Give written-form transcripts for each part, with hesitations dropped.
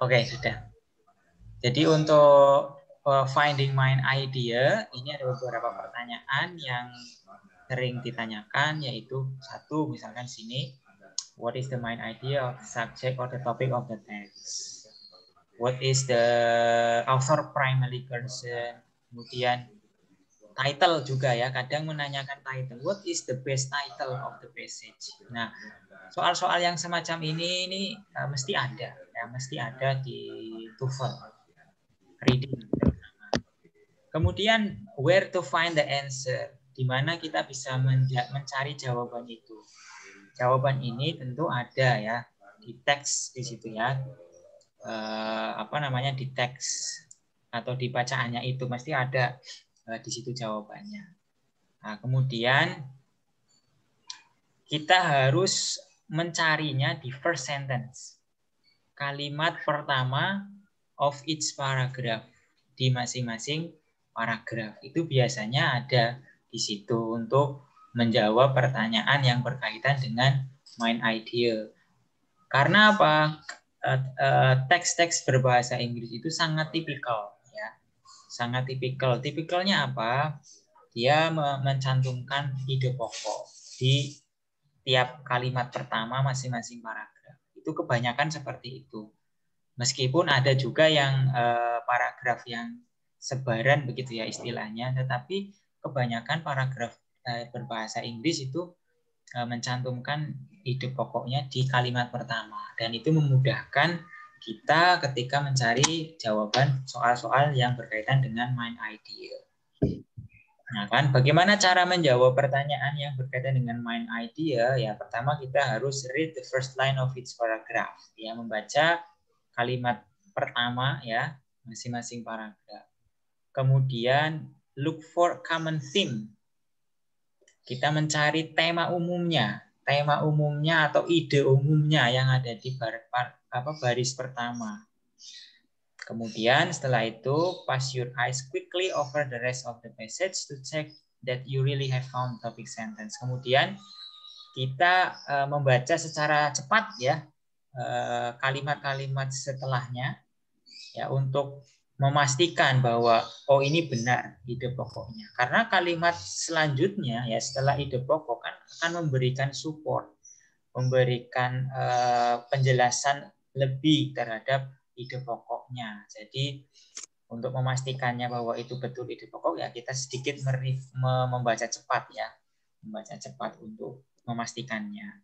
Oke, sudah. Jadi untuk finding main idea, ini ada beberapa pertanyaan yang sering ditanyakan, yaitu satu, misalkan sini, what is the main idea of the subject or the topic of the text? What is the author primary concern? Kemudian title juga ya, kadang menanyakan title. What is the best title of the passage? Nah, soal-soal yang semacam ini mesti ada, ya, mesti ada di TOEFL reading. Kemudian where to find the answer, di mana kita bisa mencari jawaban itu. Jawaban ini tentu ada ya di teks di situ ya. Di teks atau di bacaannya itu mesti ada di situ jawabannya. Nah, kemudian kita harus mencarinya di first sentence. Kalimat pertama of each paragraph di masing-masing paragraf. Itu biasanya ada di situ untuk menjawab pertanyaan yang berkaitan dengan main idea. Karena apa? Teks-teks berbahasa Inggris itu sangat tipikal ya. Sangat tipikal. Tipikalnya apa? Dia mencantumkan ide pokok di tiap kalimat pertama masing-masing paragraf. Itu kebanyakan seperti itu. Meskipun ada juga yang paragraf yang sebaran begitu ya istilahnya, tetapi kebanyakan paragraf berbahasa Inggris itu mencantumkan ide pokoknya di kalimat pertama, dan itu memudahkan kita ketika mencari jawaban soal-soal yang berkaitan dengan main idea. Nah kan, bagaimana cara menjawab pertanyaan yang berkaitan dengan main idea? Ya, pertama kita harus read the first line of each paragraph, ya, membaca kalimat pertama ya masing-masing paragraf. Kemudian look for common theme. Kita mencari tema umumnya atau ide umumnya yang ada di baris pertama. Kemudian setelah itu pass your eyes quickly over the rest of the passage to check that you really have found topic sentence. Kemudian kita membaca secara cepat ya kalimat-kalimat setelahnya ya untuk memastikan bahwa oh ini benar ide pokoknya. Karena kalimat selanjutnya ya setelah ide pokok kan akan memberikan support, memberikan penjelasan lebih terhadap ide pokoknya. Jadi untuk memastikannya bahwa itu betul ide pokok ya kita sedikit membaca cepat ya, membaca cepat untuk memastikannya.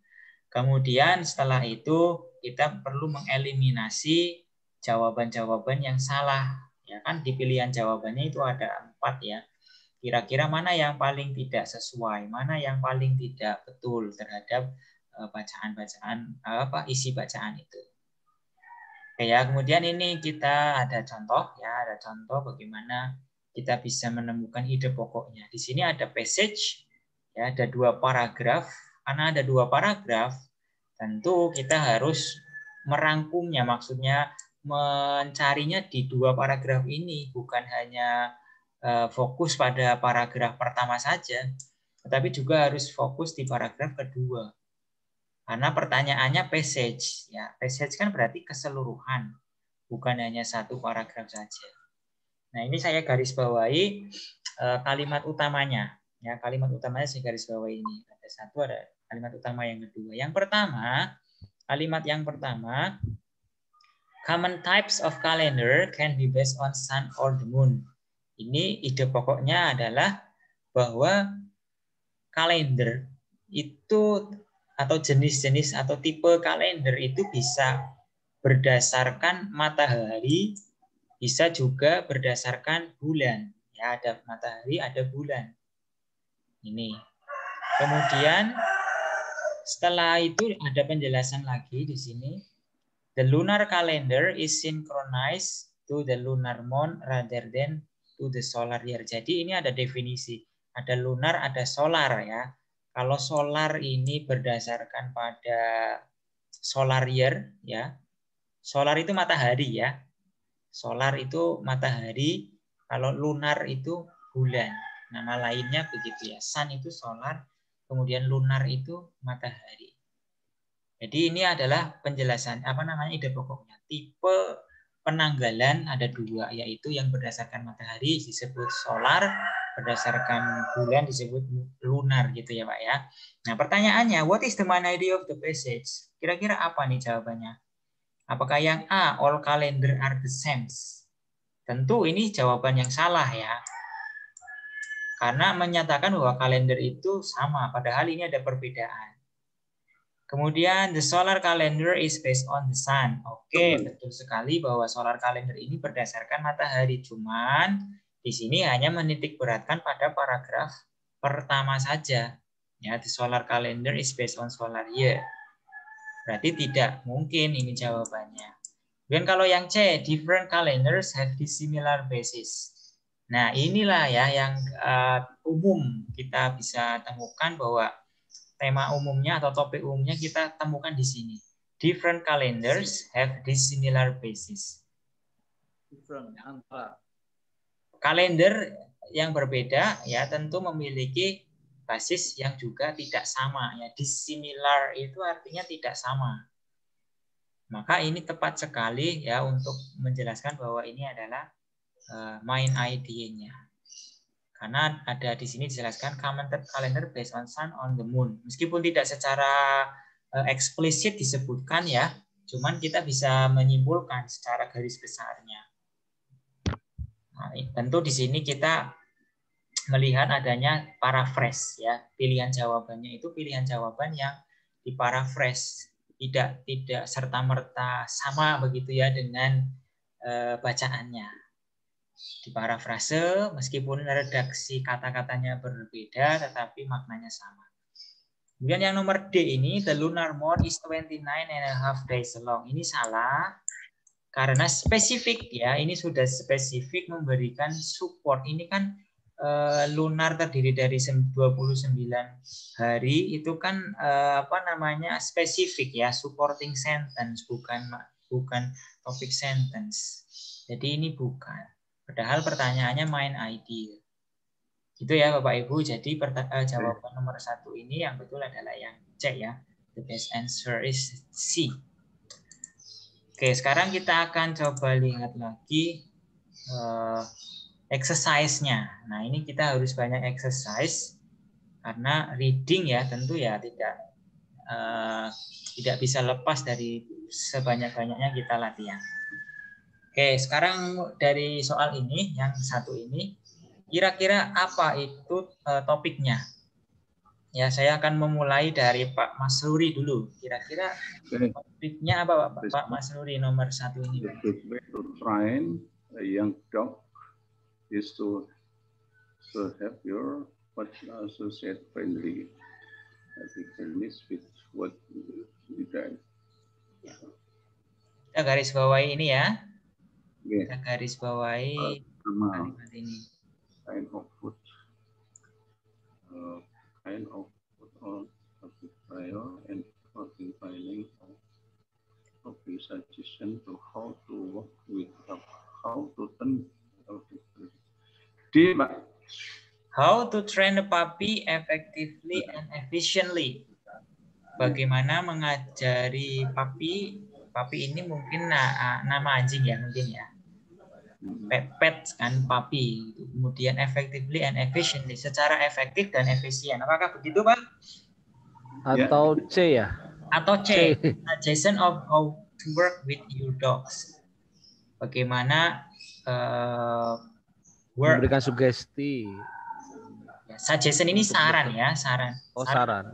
Kemudian setelah itu kita perlu mengeliminasi jawaban-jawaban yang salah. Ya kan di pilihan jawabannya itu ada 4 ya. Kira-kira mana yang paling tidak sesuai, mana yang paling tidak betul terhadap bacaan-bacaan isi bacaan itu. Oke ya, kemudian ini kita ada contoh ya, ada contoh bagaimana kita bisa menemukan ide pokoknya. Di sini ada passage ya, ada 2 paragraf. Karena ada 2 paragraf, tentu kita harus merangkumnya, maksudnya mencarinya di 2 paragraf ini, bukan hanya fokus pada paragraf pertama saja, tetapi juga harus fokus di paragraf kedua. Karena pertanyaannya passage, ya passage kan berarti keseluruhan, bukan hanya 1 paragraf saja. Nah ini saya garis bawahi kalimat utamanya, ya kalimat utamanya saya garis bawahi ini. Ada 1, ada kalimat utama yang kedua. Yang pertama, kalimat yang pertama, common types of calendar can be based on sun or the moon. Ini ide pokoknya adalah bahwa kalender itu atau jenis-jenis atau tipe kalender itu bisa berdasarkan matahari, bisa juga berdasarkan bulan. Ya, ada matahari, ada bulan. Ini. Kemudian setelah itu ada penjelasan lagi di sini. The lunar calendar is synchronized to the lunar month rather than to the solar year. Jadi ini ada definisi. Ada lunar, ada solar ya. Kalau solar ini berdasarkan pada solar year ya. Solar itu matahari ya. Solar itu matahari, kalau lunar itu bulan. Nama lainnya begitu ya. Sun itu solar, kemudian lunar itu matahari. Jadi ini adalah penjelasan ide pokoknya. Tipe penanggalan ada dua, yaitu yang berdasarkan matahari disebut solar, berdasarkan bulan disebut lunar gitu ya Pak ya. Nah pertanyaannya, what is the main idea of the passage? Kira-kira apa nih jawabannya? Apakah yang A, all calendar are the same? Tentu ini jawaban yang salah ya. Karena menyatakan bahwa kalender itu sama, padahal ini ada perbedaan. Kemudian the solar calendar is based on the sun. Oke, betul sekali bahwa solar calendar ini berdasarkan matahari. Cuman di sini hanya menitik beratkan pada paragraf pertama saja. Ya, the solar calendar is based on solar year. Berarti tidak mungkin ini jawabannya. Dan kalau yang C, different calendars have this similar basis. Nah, inilah ya yang umum kita bisa temukan bahwa tema umumnya atau topik umumnya kita temukan di sini. Different calendars have this similar basis. Kalender yang berbeda ya tentu memiliki basis yang juga tidak sama ya. Dissimilar itu artinya tidak sama. Maka ini tepat sekali ya untuk menjelaskan bahwa ini adalah main idea-nya. Karena ada di sini dijelaskan commented calendar based on sun on the moon. Meskipun tidak secara eksplisit disebutkan ya, cuman kita bisa menyimpulkan secara garis besarnya. Nah, tentu di sini kita melihat adanya paraphrase ya. Pilihan jawabannya itu pilihan jawaban yang diparaphrase, tidak serta-merta sama begitu ya dengan bacaannya. Diparafrase meskipun redaksi kata-katanya berbeda tetapi maknanya sama. Kemudian yang nomor D ini, the lunar month is 29.5 days long. Ini salah karena spesifik ya, ini sudah spesifik memberikan support. Ini kan lunar terdiri dari 29 hari, itu kan spesifik ya, supporting sentence bukan topik sentence. Jadi ini bukan. Padahal pertanyaannya main idea. Gitu ya Bapak Ibu. Jadi jawaban nomor 1 ini yang betul adalah yang C ya. The best answer is C. Oke, sekarang kita akan coba lihat lagi exercise-nya. Nah, ini kita harus banyak exercise karena reading ya tentu ya tidak bisa lepas dari sebanyak-banyaknya kita latihan. Oke, sekarang dari soal ini, yang satu ini, kira-kira apa itu topiknya? Ya, saya akan memulai dari Pak Masruri dulu. Kira-kira topiknya apa Pak Masruri nomor 1 ini? The way to train a young dog is to have your associate friendly with what you guys. Kita garis bawahi ini ya. Kita garis bawahi kalimat ini. Kind of food on trial and profiling of the suggestion to how to work with how to turn D, Pak. How to train a puppy effectively and efficiently. Bagaimana mengajari puppy ini mungkin nama anjing ya mungkin ya. Pet kan puppy, kemudian effectively and efficiently, secara efektif dan efisien. Apakah begitu Pak? Atau C ya? Atau C, suggestion of how to work with your dogs. Bagaimana memberikan sugesti. Suggestion ini saran ya, saran. Oh, saran.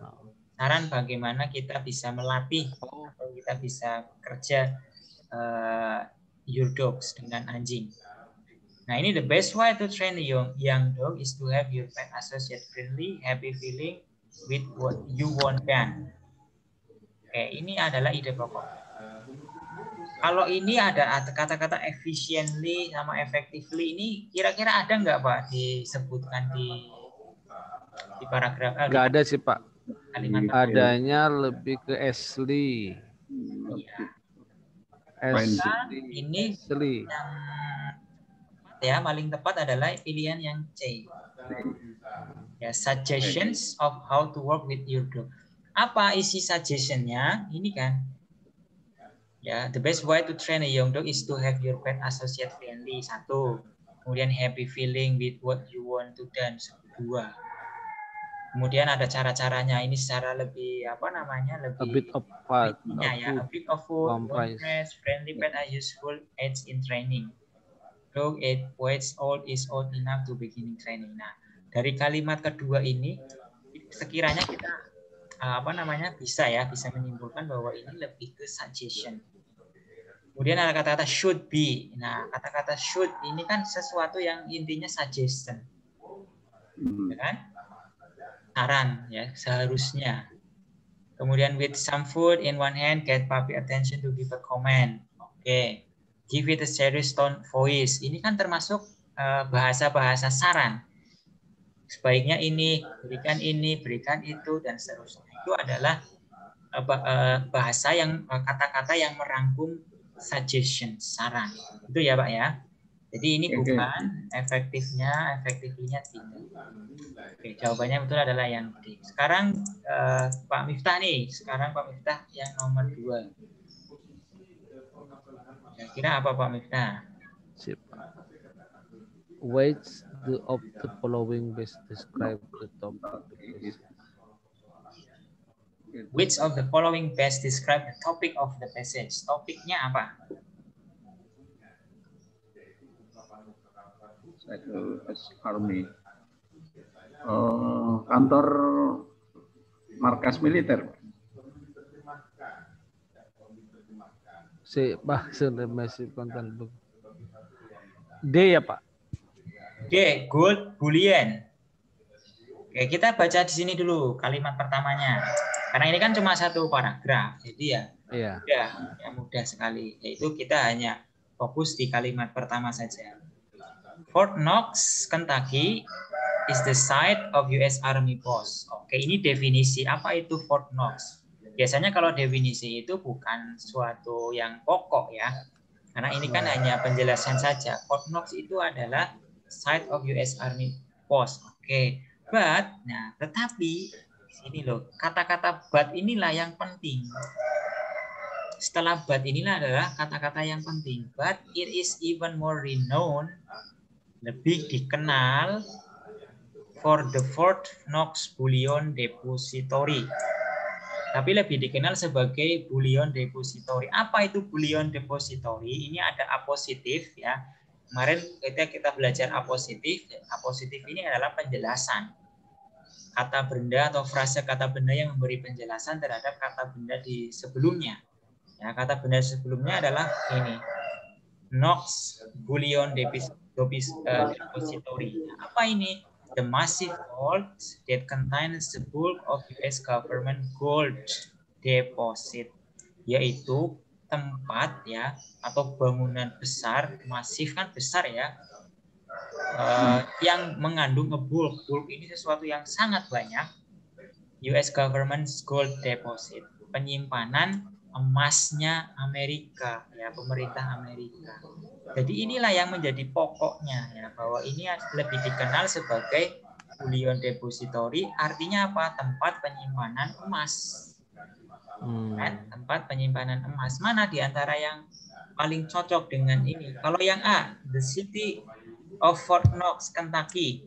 Saran bagaimana kita bisa melatih atau kita bisa kerja your dogs dengan anjing. Nah, ini the best way to train a young dog is to have your pet associate friendly, happy feeling with what you want done. Oke, ini adalah ide pokok. Kalau ini ada kata-kata efficiently sama effectively, ini kira-kira ada nggak Pak disebutkan di paragraf? Nggak ada sih Pak. Kalimat adanya lebih ke Ashley. Iya. Ashley. Ini Ashley. Yang paling tepat adalah pilihan yang C. Ya, suggestions of how to work with your dog. Apa isi suggestionnya? Ini kan Ya, the best way to train a young dog is to have your pet associate friendly. 1. Kemudian happy feeling with what you want to dance. 2. Kemudian ada cara-caranya. Ini secara lebih apa namanya? A bit Lebih of fun, ya. A food, bit of food, comprise. friendly pet are useful aids in training. Dog age old is old enough to beginning training. Nah, dari kalimat kedua ini sekiranya kita apa namanya bisa menyimpulkan bahwa ini lebih ke suggestion. Kemudian ada kata-kata should be. Nah, kata-kata should ini kan sesuatu yang intinya suggestion, ya kan? Saran, ya seharusnya. Kemudian with some food in one hand, get puppy attention to give a comment. Oke. Give it a serious tone voice. Ini kan termasuk bahasa-bahasa saran. Sebaiknya ini, berikan itu, dan seterusnya. Itu adalah bahasa yang kata-kata yang merangkum suggestion, saran. Itu ya Pak ya. Jadi ini bukan efektifnya tidak. Oke, jawabannya betul adalah yang D. Sekarang Pak Miftah nih. Pak Miftah yang nomor 2. Kira-kira apa Pak Miftah? Sip. Which of the following best describe the topic? Which of the following best describe the topic of the passage? Topiknya apa? Army. Kantor markas militer. Si bahasa masih konten D ya Pak. D, gold bullion. Oke, kita baca di sini dulu kalimat pertamanya. Karena ini kan cuma satu paragraf, jadi ya mudah sekali. Yaitu kita hanya fokus di kalimat pertama saja. Fort Knox, Kentucky is the site of US Army post. Oke, ini definisi apa itu Fort Knox. Biasanya kalau definisi itu bukan suatu yang pokok ya. Karena ini kan hanya penjelasan saja. Fort Knox itu adalah site of US Army post. Oke, tetapi sini loh, kata-kata but inilah yang penting. Setelah but inilah adalah kata-kata yang penting. But it is even more renowned, lebih dikenal for the Fort Knox Bullion Depository. Tapi lebih dikenal sebagai Bullion Depository. Apa itu Bullion Depository? Ini ada apositif ya. Kemarin kita belajar apositif. Apositif ini adalah penjelasan. Kata benda atau frase kata benda yang memberi penjelasan terhadap kata benda di sebelumnya. Ya, kata benda sebelumnya adalah ini. Knox Bullion Depository. Apa ini? The massive vault that contains the bulk of US government gold deposit, yaitu tempat ya atau bangunan besar, masif kan besar ya, yang mengandung bulk. Bulk ini sesuatu yang sangat banyak. US government gold deposit, penyimpanan emasnya Amerika ya, pemerintah Amerika. Jadi inilah yang menjadi pokoknya ya, bahwa ini lebih dikenal sebagai Bullion Depository, artinya apa? Tempat penyimpanan emas. Kan? Tempat penyimpanan emas. Mana di antara yang paling cocok dengan ini? Kalau yang A, the city of Fort Knox, Kentucky.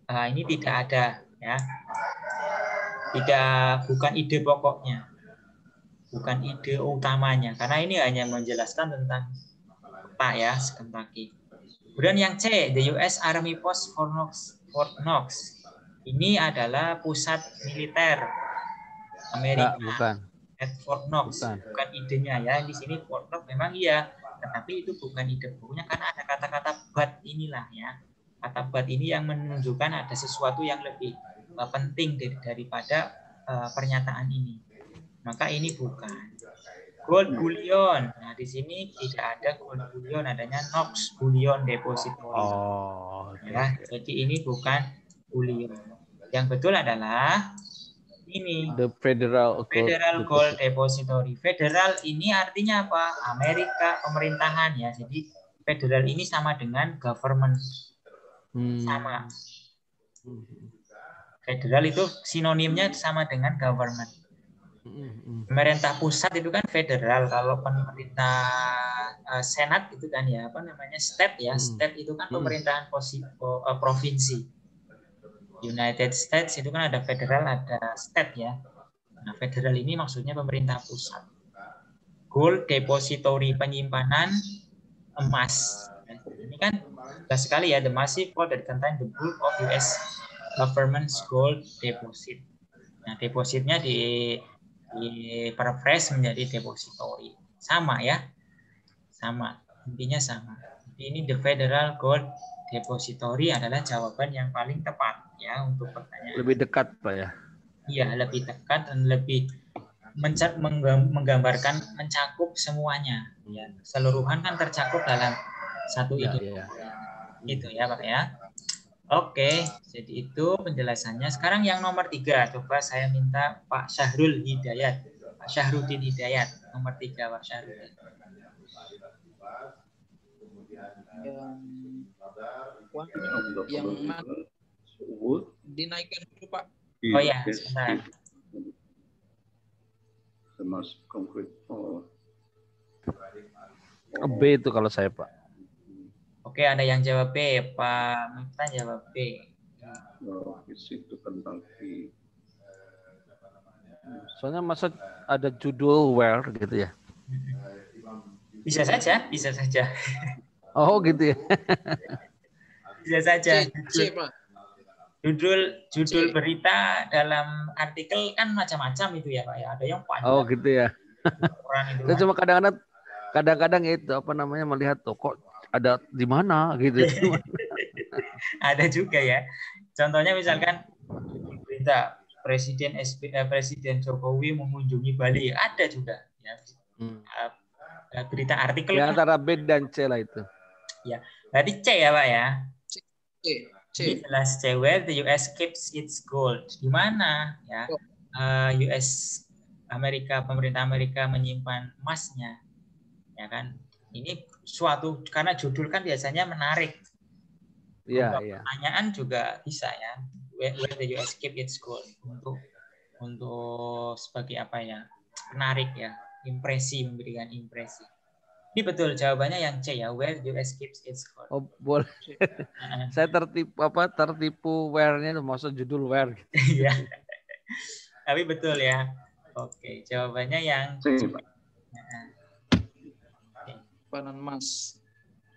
Ini tidak ada ya. Bukan ide pokoknya. Bukan ide utamanya, karena ini hanya menjelaskan tentang peta ya, Kentucky. Kemudian yang C, the US Army Post Fort Knox. Ini adalah pusat militer Amerika. Bukan. At Fort Knox. Bukan idenya ya. Di sini Fort Knox memang iya, tetapi itu bukan ide pokoknya karena ada kata-kata but inilah ya. Kata but ini yang menunjukkan ada sesuatu yang lebih penting daripada pernyataan ini. Maka ini bukan. Gold bullion. Nah, di sini tidak ada gold bullion, adanya Knox Bullion Depository. Ya, jadi ini bukan bullion. Yang betul adalah ini. The Federal Gold Depository. Federal ini artinya apa? Amerika, pemerintahan ya. Jadi federal ini sama dengan government. Sama. Federal itu sinonimnya sama dengan government. Pemerintah pusat itu kan federal, kalau pemerintah senat itu kan ya apa namanya state ya. State itu kan pemerintahan provinsi. United States itu kan ada federal, ada state ya. Nah, federal ini maksudnya pemerintah pusat. Gold depository, penyimpanan emas. Ini kan jelas sekali ya, the massive vault that contain the bulk of US government's gold deposit. Nah, depositnya di perpres menjadi depository. Sama ya. Sama. Intinya sama. Ini the Federal Gold Depository adalah jawaban yang paling tepat ya untuk pertanyaan. Lebih dekat, Pak ya. Iya, lebih dekat dan lebih menggambarkan mencakup semuanya ya. Keseluruhan kan tercakup dalam satu ide. Gitu ya, Pak ya. Oke, jadi itu penjelasannya. Sekarang yang nomor 3, coba saya minta Pak Syahrul Hidayat, Pak Syahrudin Hidayat, nomor 3 Pak Syahrudin. Yang dinaikkan dulu Pak. Oh ya, sebentar. Termasuk konkret. B itu kalau saya, Pak. Oke, ada yang jawab B. Pak Miftah jawab B. Itu tentang Soalnya masa ada judul where gitu ya? Bisa saja, bisa saja. Oh gitu ya? Bisa saja. C, Pak. Judul berita dalam artikel kan macam-macam itu ya Pak ya. Ada yang panjang. Oh gitu ya. Saya cuma kadang-kadang itu apa namanya melihat kok ada di mana gitu. Ada juga ya. Contohnya misalkan berita Presiden Jokowi mengunjungi Bali, ada juga ya. Berita artikel ya, antara B dan C lah itu. Ya, berarti C ya Pak ya. C. Ini jelas C. Where the US keeps its gold. Di mana ya pemerintah Amerika menyimpan emasnya, ya kan? Ini suatu karena judul kan biasanya menarik. Iya. Pertanyaan juga bisa ya. Where the US keep its gold untuk sebagai apa ya? Menarik ya, memberikan impresi. Ini betul jawabannya yang C ya, where the US keeps its gold. Oh, boleh. Saya tertipu where-nya maksud judul where. Iya. Tapi betul ya. Oke, jawabannya yang C. Penyimpanan emas.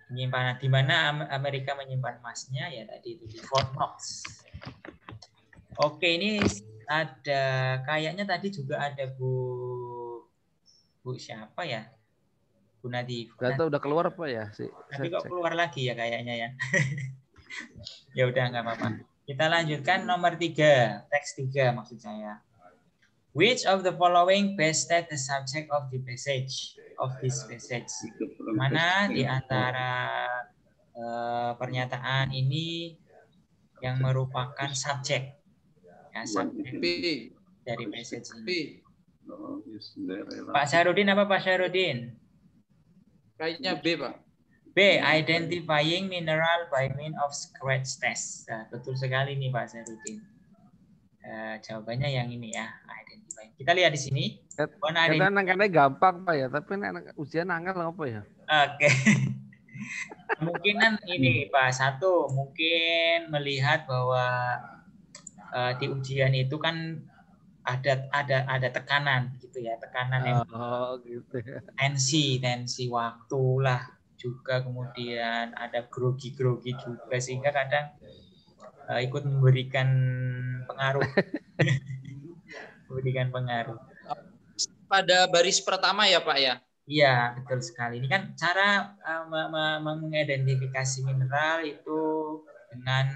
Penyimpanan di mana Amerika menyimpan emasnya ya tadi itu di Fort Knox. Oke, ini ada kayaknya tadi juga ada Bu siapa ya? Bu Nadif. Ternyata udah keluar apa ya sih? Tapi kok keluar lagi ya kayaknya ya. Ya udah nggak apa-apa. Kita lanjutkan nomor 3, teks 3 maksud saya. Which of the following best state the subject of the passage? Of this passage. Mana di antara pernyataan ini yang merupakan subjek? Ya, subjek dari passage ini. Pak Syahrudin apa Pak Syahrudin? Kayaknya B, Pak. B. Identifying mineral by means of scratch test. Nah, betul sekali nih Pak Syahrudin. Jawabannya yang ini ya. Kita lihat di sini. Kadang-kadang gampang Pak ya, tapi ujian angkat apa ya? Oke. Kemungkinan ini Pak, satu mungkin melihat bahwa di ujian itu kan ada tekanan gitu ya, tekanan yang gitu ya. tensi waktu lah juga, kemudian ada grogi juga sehingga kadang ikut memberikan pengaruh. Pada baris pertama ya Pak ya? Iya, betul sekali. Ini kan cara mengidentifikasi mineral itu dengan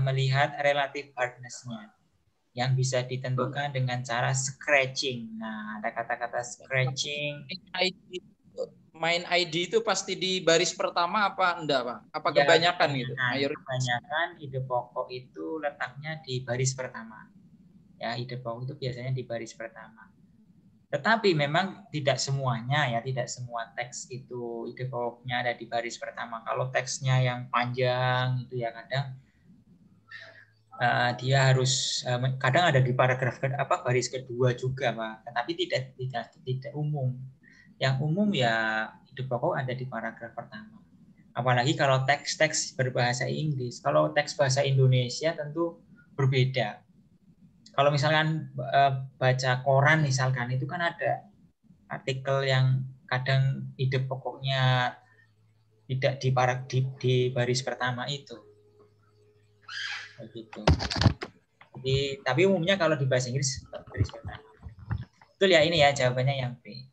melihat relative hardness-nya yang bisa ditentukan dengan cara scratching. Nah, ada kata-kata scratching. Main ID itu pasti di baris pertama apa enggak, Pak? Apa ya, kebanyakan gitu? Kebanyakan ide pokok itu letaknya di baris pertama. Ya, ide pokok itu biasanya di baris pertama. Tetapi memang tidak semuanya ya, tidak semua teks itu ide pokoknya ada di baris pertama. Kalau teksnya yang panjang itu ya kadang dia harus kadang ada di paragraf baris kedua juga, Pak. Tetapi tidak umum. Yang umum ya ide pokok ada di paragraf pertama. Apalagi kalau teks-teks berbahasa Inggris. Kalau teks bahasa Indonesia tentu berbeda. Kalau misalkan baca koran misalkan, itu kan ada artikel yang kadang ide pokoknya tidak di baris pertama itu. Begitu. Jadi, tapi umumnya kalau di bahasa Inggris baris pertama. Betul ya, ini ya jawabannya yang B.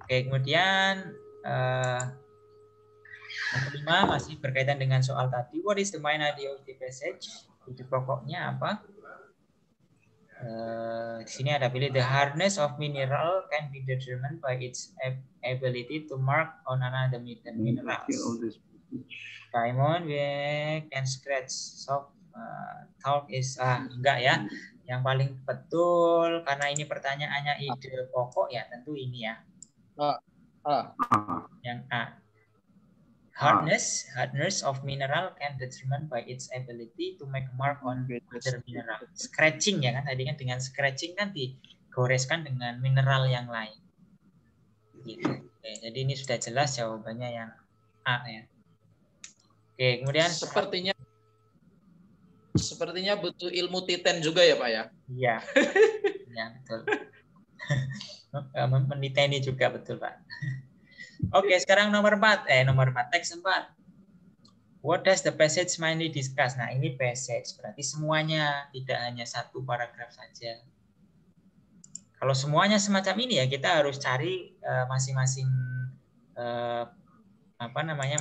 Oke, kemudian nomor 5 masih berkaitan dengan soal tadi. What is the main idea of the passage? Ide pokoknya apa? Di sini ada pilih the hardness of mineral can be determined by its ability to mark on another minerals. Diamond we can scratch soft talk is enggak ya. Yang paling betul karena ini pertanyaannya ide pokok ya tentu ini ya. Yang A. Hardness of mineral can determined by its ability to make mark on other mineral. Scratching ya kan, tadi kan dengan scratching kan digoreskan dengan mineral yang lain. Gitu. Oke, jadi ini sudah jelas jawabannya yang A ya. Oke, kemudian sepertinya butuh ilmu titen juga ya Pak ya? Iya, ya betul. Meniteni juga betul Pak. Oke, sekarang nomor 4, teks 4. What does the passage mainly discuss? Nah, ini passage, berarti semuanya, tidak hanya satu paragraf saja. Kalau semuanya semacam ini ya, kita harus cari masing-masing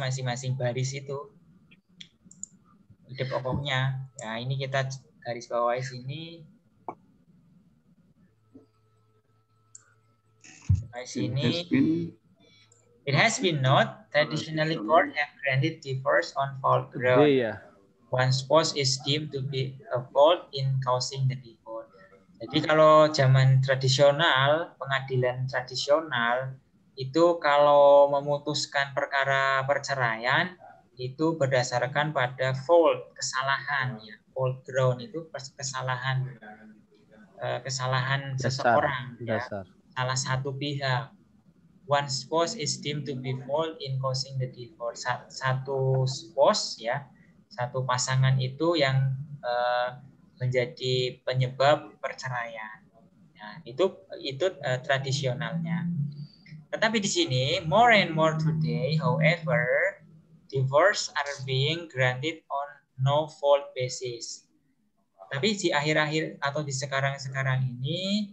masing-masing baris itu. Ide pokoknya. Ya, ini kita garis bawahi sini. Di sini. It has been noted traditionally court have granted divorce on fault ground. One spouse is deemed to be a fault in causing the divorce. Jadi kalau zaman tradisional, pengadilan tradisional itu kalau memutuskan perkara perceraian itu berdasarkan pada fault, kesalahan ya. Fault ground itu kesalahan seseorang ya. Salah satu pihak. One spouse is deemed to be fault in causing the divorce. Satu spouse ya, satu pasangan itu yang menjadi penyebab perceraian. Nah, itu tradisionalnya. Tetapi di sini more and more today, however, divorce are being granted on no fault basis. Tapi di akhir-akhir atau di sekarang-sekarang ini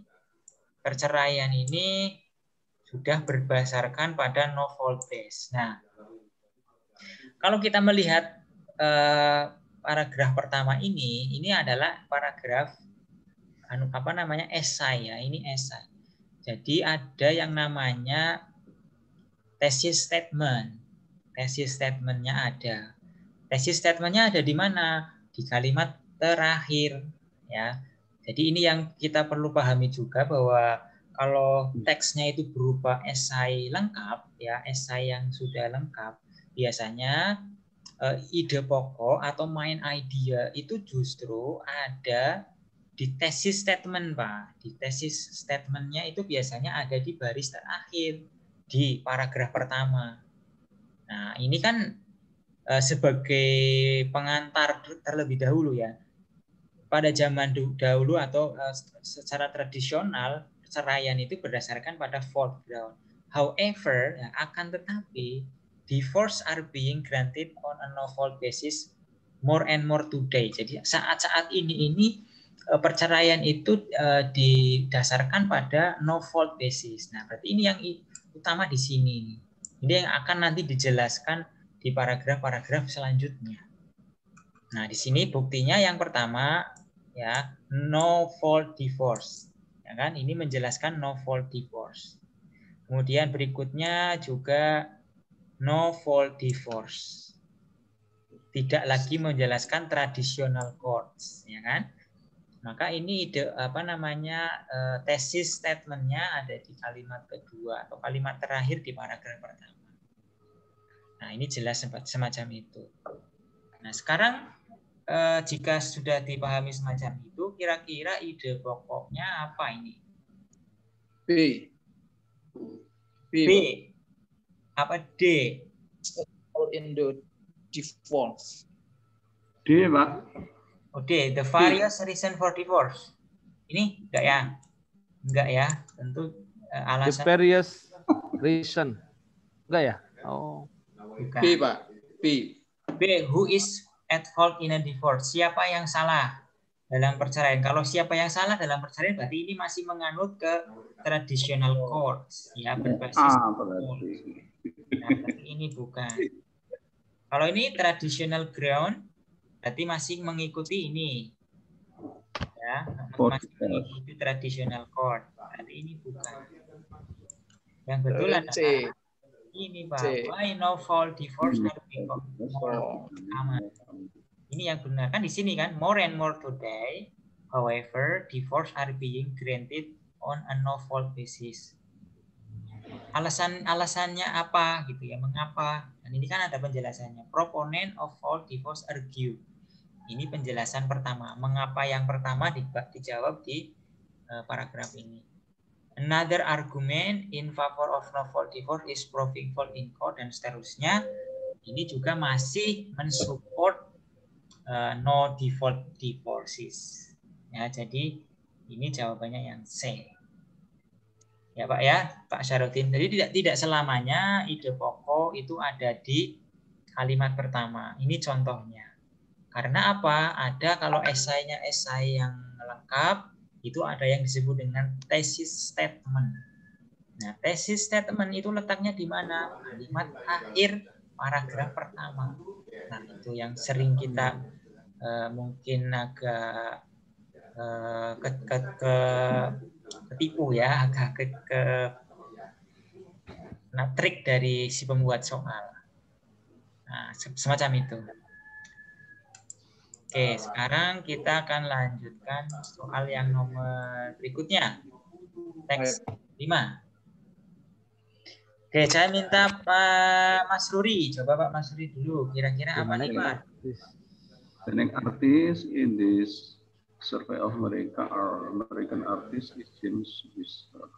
perceraian ini sudah berdasarkan pada no fault base. Nah, kalau kita melihat paragraf pertama ini adalah paragraf esai ya, ini esai. Jadi ada yang namanya thesis statement. Thesis statement-nya ada. Thesis statement-nya ada di mana? Di kalimat terakhir ya. Jadi ini yang kita perlu pahami juga bahwa kalau teksnya itu berupa esai lengkap, ya esai yang sudah lengkap, biasanya ide pokok atau main idea itu justru ada di thesis statement, Pak. Di thesis statement-nya itu biasanya ada di baris terakhir, di paragraf pertama. Nah, ini kan sebagai pengantar terlebih dahulu ya. Pada zaman dahulu atau secara tradisional, perceraian itu berdasarkan pada fault ground. However, akan tetapi divorce are being granted on a no fault basis more and more today. Jadi saat-saat ini perceraian itu didasarkan pada no fault basis. Nah, berarti ini yang utama di sini. Ini yang akan nanti dijelaskan di paragraf-paragraf selanjutnya. Nah, di sini buktinya yang pertama ya, no fault divorce. Ya kan? Ini menjelaskan no fault divorce. Kemudian berikutnya juga no fault divorce. Tidak lagi menjelaskan traditional courts, ya kan? Maka ini thesis statement-nya ada di kalimat kedua atau kalimat terakhir di paragraf pertama. Nah, ini jelas semacam itu. Nah, sekarang jika sudah dipahami semacam itu, kira-kira ide pokoknya apa ini? B. B. Apa D? All in the divorce. D, Pak. Oh, D. The various reason for divorce. Ini enggak ya? Enggak ya? Tentu The alasan. various reason. Enggak ya? Oh. Bukan. B, Pak. B. B. Who is at fault in a divorce? Siapa yang salah dalam perceraian? Kalau siapa yang salah dalam perceraian, berarti ini masih menganut ke traditional courts, ya, berbasis. Berarti. Nah, tapi ini bukan. Kalau ini traditional ground, berarti masih mengikuti ini, ya, masih mengikuti traditional court. Berarti ini bukan. Yang betul adalah ini, Pak. Why no fault divorce are become more common? Ini yang benar kan di sini kan, more and more today. However, divorce are being granted on a no fault basis. Alasannya apa gitu ya? Mengapa? Dan ini kan ada penjelasannya. Proponent of fault divorce argue. Ini penjelasan pertama. Mengapa yang pertama dijawab di paragraf ini. Another argument in favor of no fault divorce is proving fault in court dan seterusnya. Ini juga masih mensupport no default divorces. Ya, jadi ini jawabannya yang C. Ya Pak ya, Pak Syarudin. Jadi tidak selamanya ide pokok itu ada di kalimat pertama. Ini contohnya. Karena apa? Ada kalau esainya esai yang lengkap, itu ada yang disebut dengan thesis statement. Nah, thesis statement itu letaknya di mana? Kalimat akhir paragraf pertama. Nah, itu yang sering kita mungkin agak ketipu ya, agak trik dari si pembuat soal. Nah, semacam itu. Oke, sekarang kita akan lanjutkan soal yang nomor berikutnya. Teks 5. Oke, saya minta Pak Mas Ruri. Coba Pak Mas Ruri dulu. Kira-kira apa nih Pak? The next artist in this survey of America are American artists is James Whistler.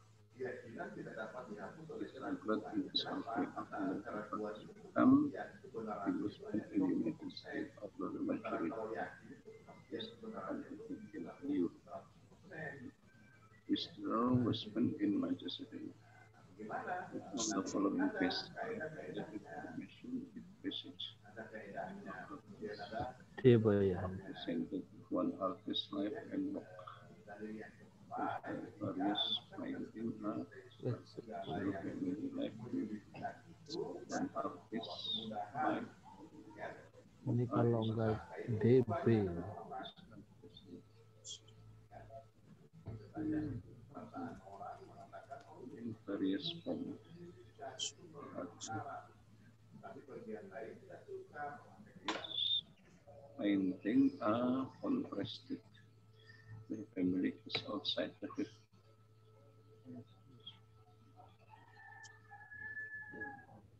Whistler was spent in Manchester. The following page one artist life and work. Various painting one artist life. Ini kalau enggak DB. Various painting are contrasted. The family is outside the field.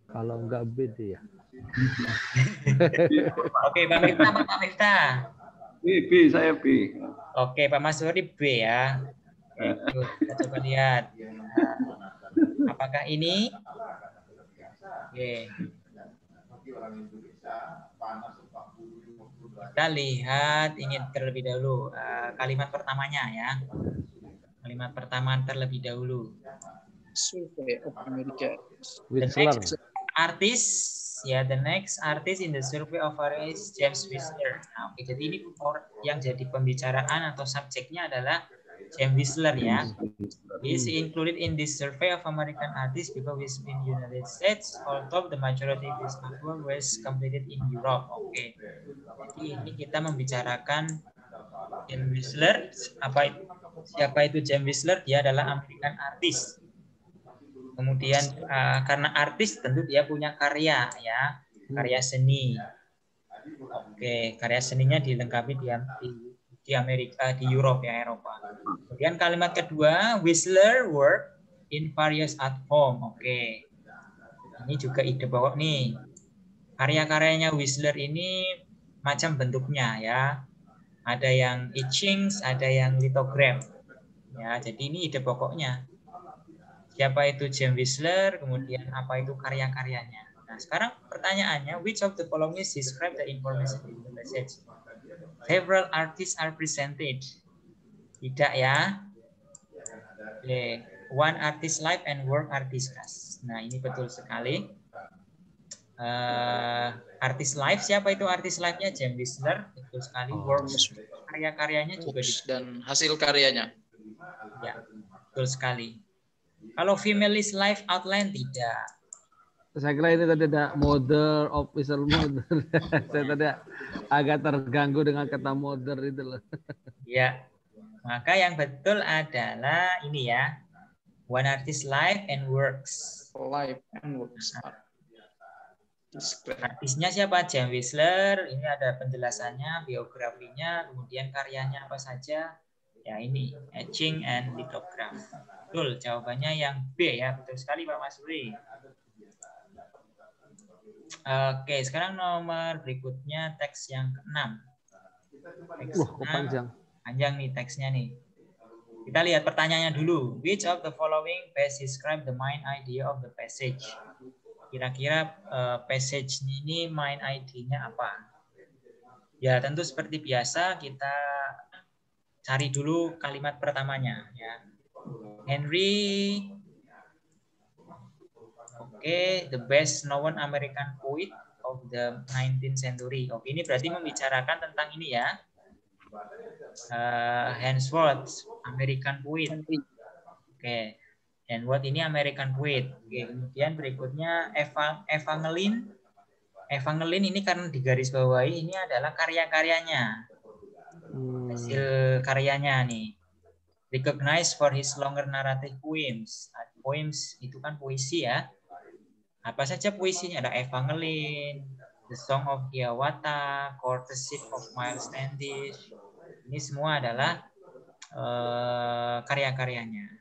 Kalau enggak B dia. Oke, Pak Miftah. B, saya B. Oke, Pak Mas Ruri B ya. Oke, kita coba lihat. Apakah ini? Oke. Kita lihat ini terlebih dahulu kalimat pertamanya ya. Kalimat pertama terlebih dahulu. Survey of America. The next artist, ya, the next artist in the survey of America is James Whistler. Nah, oke, jadi ini yang jadi pembicaraan atau subjeknya adalah James Whistler ya. He is included in this survey of American artists because he's in the United States, although the majority of his artwork was completed in Europe. Oke. Jadi ini kita membicarakan James Whistler. Siapa itu James Whistler? Dia adalah American artist. Kemudian karena artis tentu dia punya karya ya, karya seni. Oke, karya seninya dilengkapi di Amerika, di Eropa ya, Eropa. Kemudian kalimat kedua, Whistler work in various art form. Oke. Ini juga ide pokok nih. Karya-karyanya Whistler ini macam bentuknya ya. Ada yang etchings, ada yang lithograph. Ya, jadi ini ide pokoknya. Siapa itu James Whistler, kemudian apa itu karya-karyanya. Nah, sekarang pertanyaannya, which of the following describe the information in the passage? Several artists are presented. Tidak ya. Oke. One artist life and work are discussed. Nah, ini betul sekali. Artis live, siapa itu artis live-nya? James Whistler, betul sekali. Works, karya-karyanya juga dan hasil karyanya. Ya, betul sekali. Kalau female is life outline tidak. Saya kira ini tadi ada mother, official mother. Saya tadi agak terganggu dengan kata mother itu loh. Ya, maka yang betul adalah ini ya. One artist life and works. Life and works. Artisnya siapa? James Whistler. Ini ada penjelasannya, biografinya, kemudian karyanya apa saja. Ya ini, etching and lithograph. Betul, jawabannya yang B ya. Betul sekali Pak Masuri. Oke, sekarang nomor berikutnya teks yang ke-6. Wah, kok panjang. Panjang nih teksnya nih. Kita lihat pertanyaannya dulu. Which of the following best describe the main idea of the passage? Kira-kira passage ini main ID-nya apa? Ya tentu seperti biasa kita cari dulu kalimat pertamanya ya. Henry, the best known American poet of the 19th century. Oke, ini berarti membicarakan tentang ini ya. Wordsworth, American poet. Oke. Wordsworth ini American poet. Oke, kemudian berikutnya Evangeline. Evangeline ini karena digarisbawahi ini adalah karya-karyanya. Hasil karyanya nih. Recognized for his longer narrative poems. Poems itu kan puisi ya. Apa saja puisinya? Ada Evangeline, The Song of Hiawatha, Courtship of Miles Standish. Ini semua adalah karya-karyanya.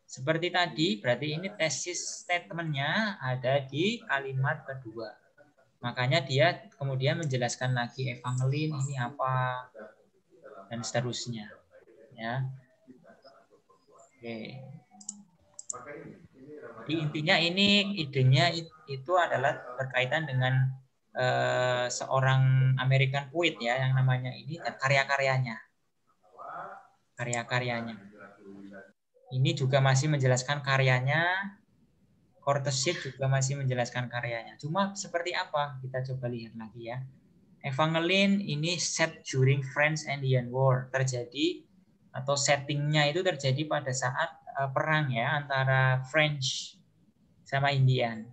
Seperti tadi, berarti ini tesis statementnya ada di kalimat kedua. Makanya dia kemudian menjelaskan lagi Evangeline ini apa dan seterusnya. Ya. Oke. Jadi intinya ini idenya itu adalah berkaitan dengan seorang American poet ya yang namanya ini dan karya-karyanya. Karya-karyanya. Ini juga masih menjelaskan karyanya. Courtship juga masih menjelaskan karyanya. Cuma seperti apa? Kita coba lihat lagi ya. Evangeline ini set during French Indian War. Terjadi atau settingnya itu terjadi pada saat perang ya antara French sama Indian.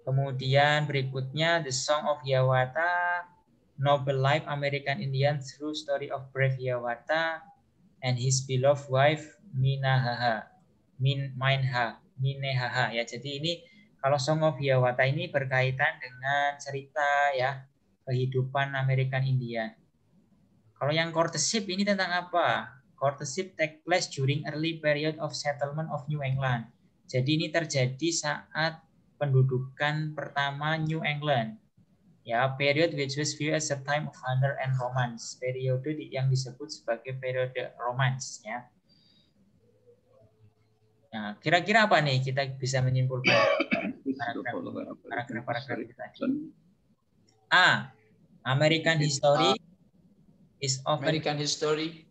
Kemudian berikutnya The Song of Hiawatha, Noble Life American Indian True Story of Brave Hiawatha and his beloved wife Minnehaha ya. Jadi ini kalau Song of Hiawatha ini berkaitan dengan cerita ya kehidupan American Indian. Kalau yang courtship ini tentang apa? Courtship take place during early period of settlement of New England. Jadi ini terjadi saat pendudukan pertama New England. Ya, period which was viewed as a time of honor and romance. Periode yang disebut sebagai periode romance ya. Nah, kira-kira apa nih kita bisa menyimpulkan paragraf-paragraf tadi? A. American history is often American history.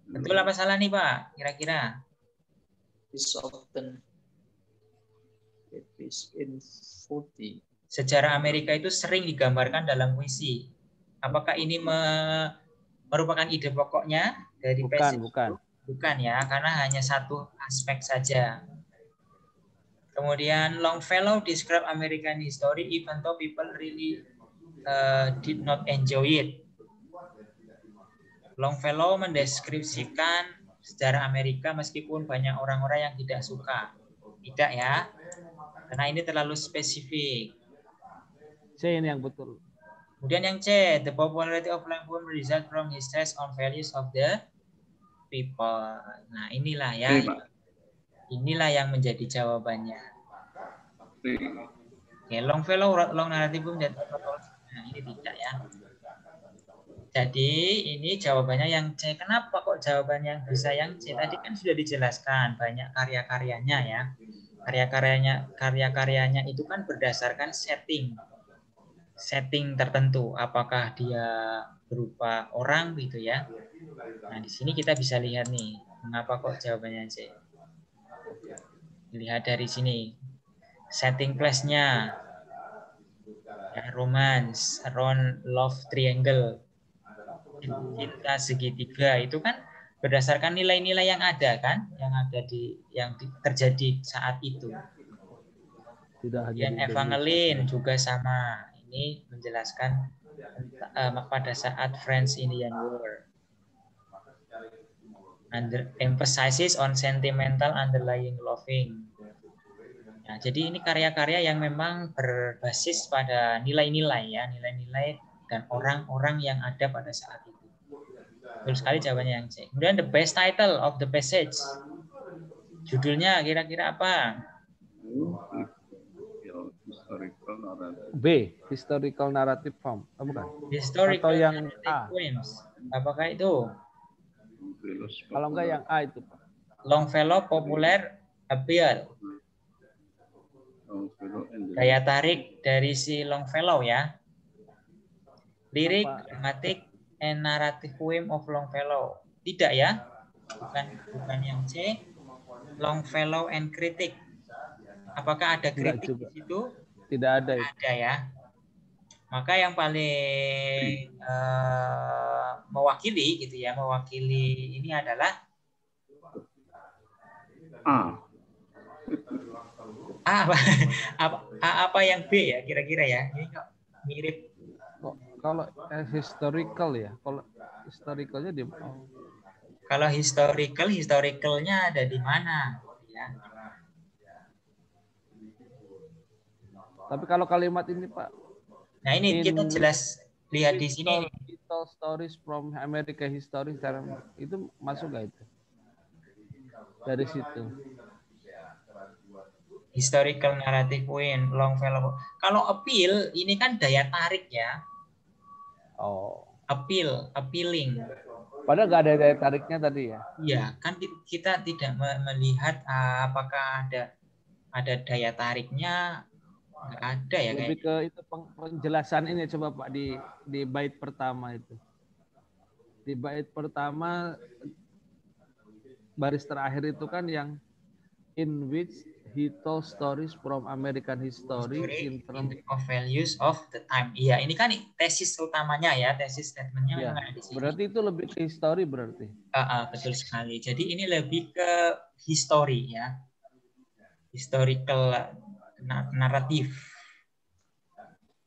Betul apa salah nih Pak? Kira-kira? Is often in 40. Sejarah Amerika itu sering digambarkan dalam puisi. Apakah ini merupakan ide pokoknya dari passage? Bukan ya, karena hanya satu aspek saja. Kemudian Longfellow describe American history even though people really did not enjoy it. Longfellow mendeskripsikan sejarah Amerika meskipun banyak orang-orang yang tidak suka. Tidak ya, karena ini terlalu spesifik. C ini yang betul. Kemudian yang C, the popularity of Longfellow result from his stress on values of the people. Nah inilah ya, inilah yang menjadi jawabannya. Oke, Longfellow long narrative menjadi nah ini tidak ya. Jadi ini jawabannya yang C. Kenapa kok jawabannya yang bisa yang C? Tadi kan sudah dijelaskan banyak karya-karyanya ya. Karya-karyanya itu kan berdasarkan setting tertentu. Apakah dia berupa orang gitu ya. Nah, di sini kita bisa lihat nih, mengapa kok jawabannya C. Lihat dari sini. Setting place-nya. Ya, romance, around love triangle. Cinta segitiga itu kan berdasarkan nilai-nilai yang ada kan, yang terjadi saat itu. Kemudian Evangeline juga sama. Ini menjelaskan pada saat French Indian War. Emphasizes on sentimental underlying loving. Nah, jadi ini karya-karya yang memang berbasis pada nilai-nilai ya, nilai-nilai dan orang-orang yang ada pada saat itu. Betul sekali jawabannya yang C. Kemudian the best title of the passage. Judulnya kira-kira apa? Historical narrative. B, historical narrative form. Oh, bukan. Historical Atau yang narrative A. poems. Apakah itu? Kalau enggak yang A itu, Pak. Longfellow popular appeal. Daya tarik dari si Longfellow ya. Lirik, dramatic, and narrative poem of Longfellow. Tidak ya? Bukan yang C. Longfellow and critic. Apakah ada kritik di situ? Tidak ada. Ada ya. Maka yang paling mewakili gitu ya, mewakili ini adalah apa yang B ya kira-kira ya? Ini kok mirip. Kalau historical ya, kalau historicalnya di Kalau historicalnya ada di mana? Ya. Tapi kalau kalimat ini Pak, nah ini kita jelas lihat di sini. Tell stories from America history, itu masuk nggak itu? Dari situ. Historical narrative poem, Longfellow. Kalau appeal ini kan daya tarik ya. Oh. Appealing. Padahal nggak ada daya tariknya tadi ya? Iya, kan kita tidak melihat apakah ada daya tariknya, nggak ada ya. Lebih ke itu penjelasan ini coba Pak di bait pertama itu. Di bait pertama baris terakhir itu kan yang in which he told stories from American history in terms of values of the time. Iya, ini kan tesis utamanya ya, tesis statementnya ya, memang ada di sini. Berarti itu lebih ke history berarti. Betul sekali. Jadi ini lebih ke history ya, historical narrative,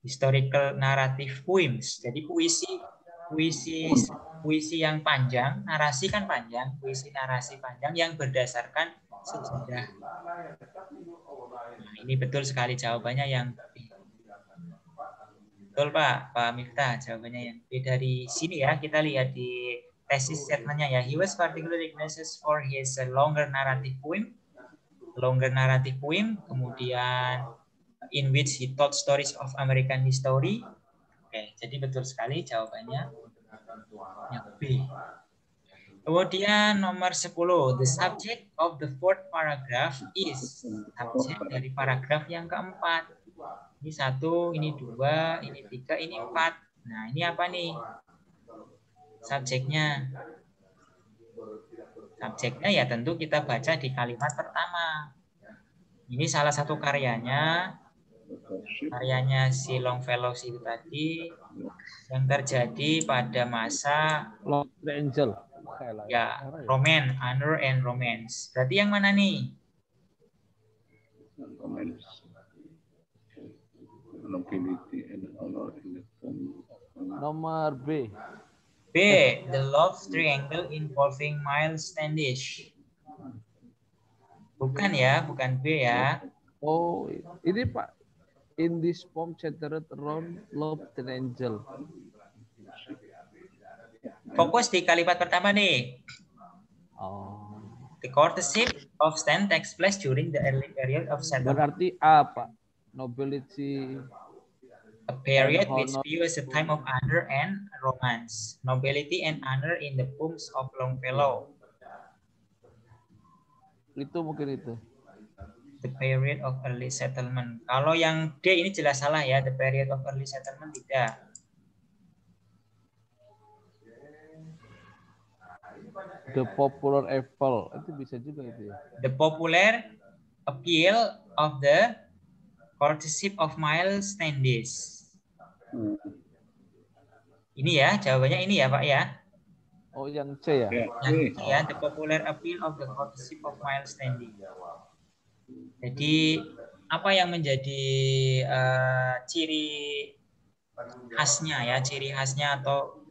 historical narrative poems. Jadi puisi yang panjang, narasi kan panjang, puisi narasi panjang yang berdasarkan sejarah. Nah, ini betul sekali jawabannya yang B. Betul Pak Miftah, jawabannya yang B. Dari sini ya, kita lihat di tesis statementnya ya. He was particularly recognized for his longer narrative poem, kemudian in which he told stories of American history. Oke, jadi betul sekali jawabannya yang B. Kemudian nomor 10, the subject of the fourth paragraph is, subjek dari paragraf yang keempat. Ini 1, ini 2, ini 3, ini 4. Nah, ini apa nih? Subjeknya ya tentu kita baca di kalimat pertama. Ini salah satu karyanya si Longfellow itu tadi yang terjadi pada masa Love Triangle. Ya, romance, honor and romance. Berarti yang mana nih? Nomor B. B, the love triangle involving Miles Standish. Bukan ya, bukan B ya. Oh, ini Pak. In this poem centered around love triangle. Fokus di kalimat pertama nih. Oh. The courtship of Stan takes place during the early period of settlement. Berarti A, Pak. Nobility. A period And which honor. views the time of honor and romance, nobility and honor in the poems of Longfellow. Itu mungkin itu. The period of early settlement. Kalau yang D ini jelas salah ya. The period of early settlement tidak. The popular apple. Itu bisa juga itu ya. The popular appeal of the courtship of Miles Standish. Ini ya, jawabannya ini ya Pak ya. Oh, yang C ya? Yang C ya, the popular appeal of the courtship of Miles Standish. Jadi apa yang menjadi ciri khasnya ya, ciri khasnya atau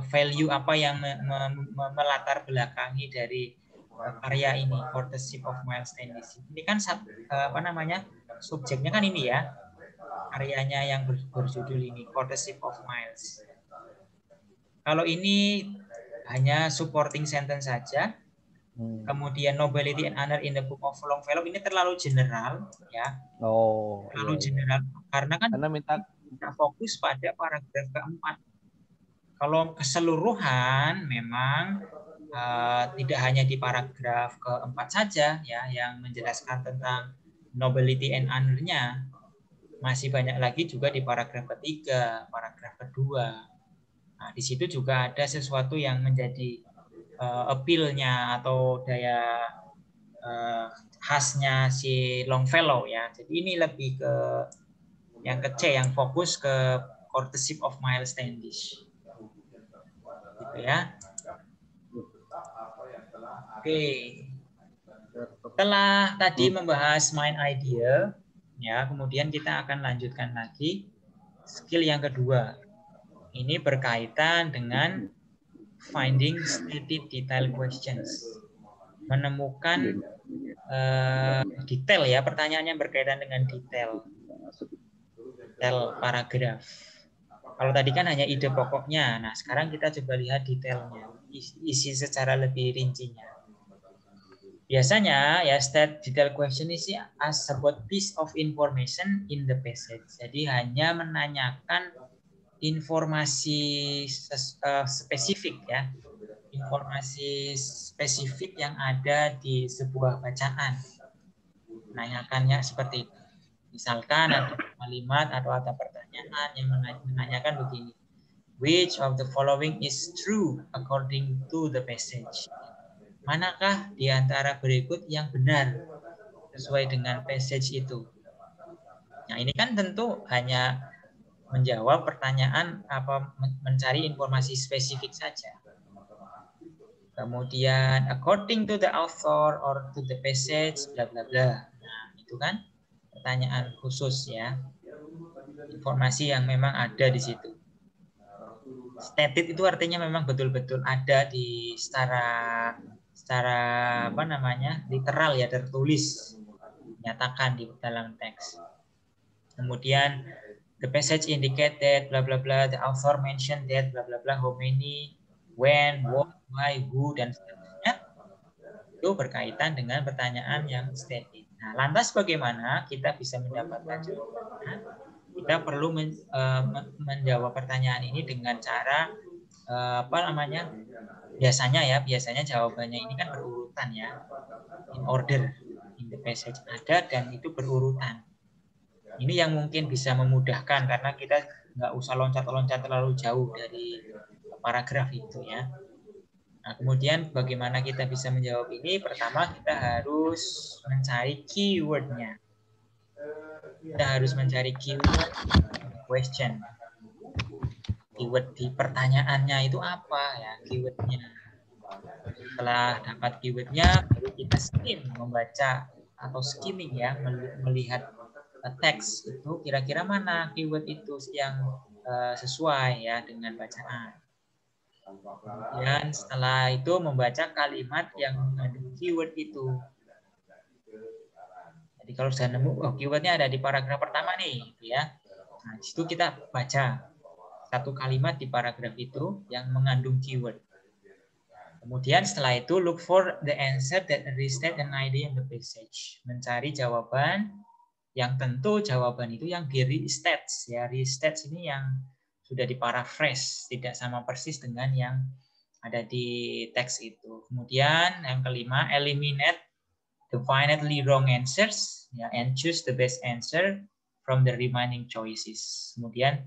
value apa yang melatar belakangi dari karya ini, Courtship of Miles Standish. Ini kan apa namanya, subjeknya kan ini ya, karyanya yang berjudul ini, Courtship of Miles. Kalau ini hanya supporting sentence saja. Kemudian nobility and honor in the book of Longfellow ini terlalu general ya. Oh, terlalu iya. general karena kan kita fokus pada paragraf keempat. Kalau keseluruhan memang tidak hanya di paragraf keempat saja ya yang menjelaskan tentang nobility and honor-nya. Masih banyak lagi juga di paragraf ketiga, paragraf kedua. Nah, di situ juga ada sesuatu yang menjadi appeal-nya atau daya khasnya si Longfellow ya. Jadi ini lebih ke yang ke C, yang fokus ke Courtship of Miles Standish. Gitu ya. Oke. Setelah tadi membahas main idea, ya, kemudian kita akan lanjutkan lagi skill yang kedua. Ini berkaitan dengan finding stated detail questions. Menemukan detail ya, pertanyaannya berkaitan dengan detail paragraf. Kalau tadi kan hanya ide pokoknya, nah sekarang kita coba lihat detailnya, isi secara lebih rincinya. Biasanya ya state detail question isi as about piece of information in the passage. Jadi hanya menanyakan informasi spesifik ya, informasi spesifik yang ada di sebuah bacaan. Menanyakannya seperti itu. Misalkan ada kalimat atau ada pertanyaan yang menanyakan begini. Which of the following is true according to the passage? Manakah di antara berikut yang benar sesuai dengan passage itu? Nah, ini kan tentu hanya menjawab pertanyaan apa mencari informasi spesifik saja. Kemudian according to the author or to the passage bla bla bla. Nah, itu kan pertanyaan khusus ya. Informasi yang memang ada di situ. Stated itu artinya memang betul-betul ada di secara apa namanya? Literal ya, tertulis, nyatakan di dalam teks. Kemudian the passage indicate that bla bla bla, the author mentioned that bla bla bla, how many, when, what, why, who, dan seterusnya. Itu berkaitan dengan pertanyaan yang stated. Nah, lantas bagaimana kita bisa mendapatkan jawabannya? Kita perlu menjawab pertanyaan ini dengan cara apa namanya? Biasanya jawabannya ini kan berurutan ya, in order, in the passage ada dan itu berurutan. Ini yang mungkin bisa memudahkan karena kita nggak usah loncat-loncat terlalu jauh dari paragraf itu ya. Nah, kemudian bagaimana kita bisa menjawab ini? Pertama, kita harus mencari keyword-nya. Kita harus mencari keyword question. Keyword di pertanyaannya itu apa ya keyword-nya. Setelah dapat keyword-nya, baru kita skim, membaca atau skimming ya, melihat teks itu kira-kira mana keyword itu yang sesuai ya dengan bacaan. Kemudian setelah itu membaca kalimat yang mengandung keyword itu. Jadi kalau sudah nemu, oh keywordnya ada di paragraf pertama nih, ya. Nah, di situ kita baca satu kalimat di paragraf itu yang mengandung keyword. Kemudian setelah itu look for the answer that restate an idea in the passage. Mencari jawaban Yang tentu jawaban itu yang di restate ya. Restate ini yang sudah diparaphrase, tidak sama persis dengan yang ada di teks itu. Kemudian yang kelima, eliminate the finitely wrong answers ya, and choose the best answer from the remaining choices. Kemudian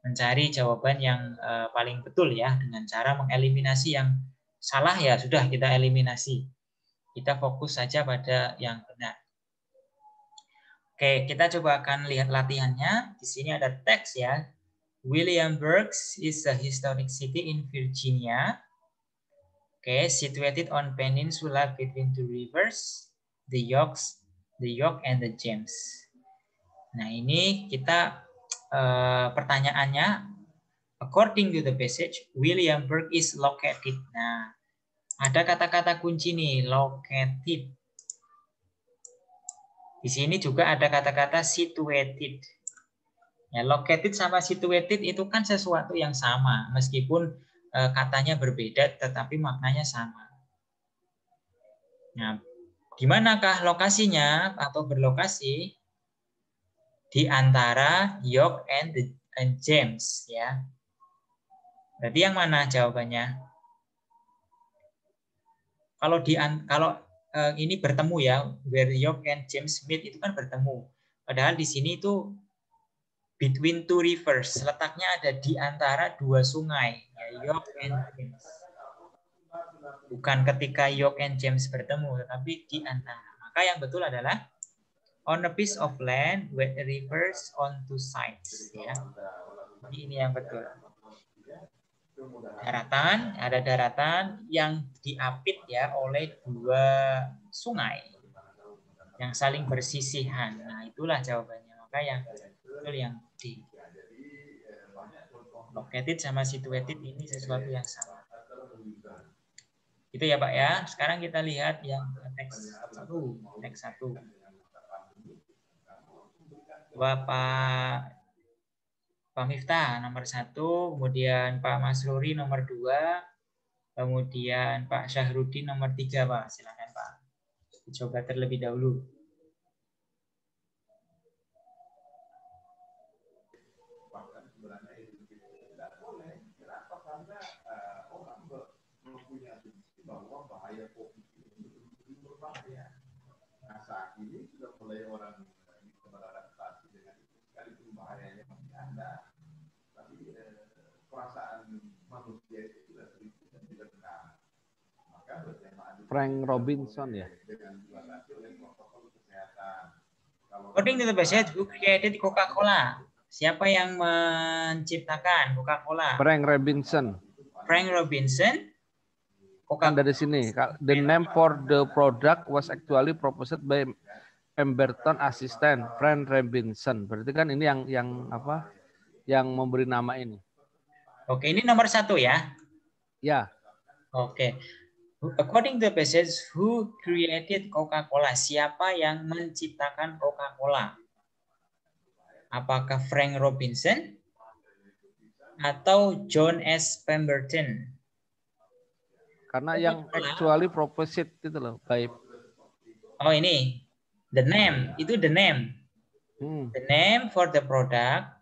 mencari jawaban yang paling betul ya, dengan cara mengeliminasi yang salah ya sudah kita eliminasi. Kita fokus saja pada yang benar. Oke, kita coba akan lihat latihannya. Di sini ada teks ya. Williamsburg is a historic city in Virginia. Okay, situated on peninsula between two rivers, the York and the James. Nah, ini kita pertanyaannya, according to the passage, Williamsburg is located. Nah, ada kata-kata kunci nih, located. Di sini juga ada kata-kata situated. Ya, located sama situated itu kan sesuatu yang sama, meskipun katanya berbeda, tetapi maknanya sama. Nah, di manakah lokasinya atau berlokasi? Di antara York and James, ya. Berarti yang mana jawabannya? Kalau ini bertemu ya, where York and James meet itu kan bertemu. Padahal di sini itu between two rivers, letaknya ada di antara dua sungai, ya, York and James. Bukan ketika York and James bertemu, tetapi di antara. Maka yang betul adalah on a piece of land with rivers on two sides. Ya. Jadi ini yang betul. Daratan, ada daratan yang diapit ya oleh dua sungai yang saling bersisihan. Nah, itulah jawabannya. Maka yang betul yang D. Located sama situated ini sesuatu yang sama. Itu ya Pak ya. Sekarang kita lihat yang teks 1. Teks 1. Pak Miftah nomor 1, kemudian Pak Masruri nomor 2, kemudian Pak Syahrudin nomor 3 Pak. Silakan Pak. Coba terlebih dahulu. Saat ini sudah mulai orang beradaptasi dengan itu, sekalipun bahayanya masih ada, tapi perasaan manusia itu sudah terisi dan tidak benar. Maka Frank Robinson ya. According to the passage, who created Coca-Cola? Siapa yang menciptakan Coca-Cola? Frank Robinson. Frank Robinson. Kan dari sini, the name for the product was actually proposed by Pemberton assistant Frank Robinson. Berarti kan ini yang apa? Yang memberi nama ini. Oke, ini nomor 1 ya? Ya. Oke. According to the passage, who created Coca-Cola? Siapa yang menciptakan Coca-Cola? Apakah Frank Robinson atau John S. Pemberton? Karena yang actually proposed itu loh, baik. Oh ini, the name, itu the name. The name for the product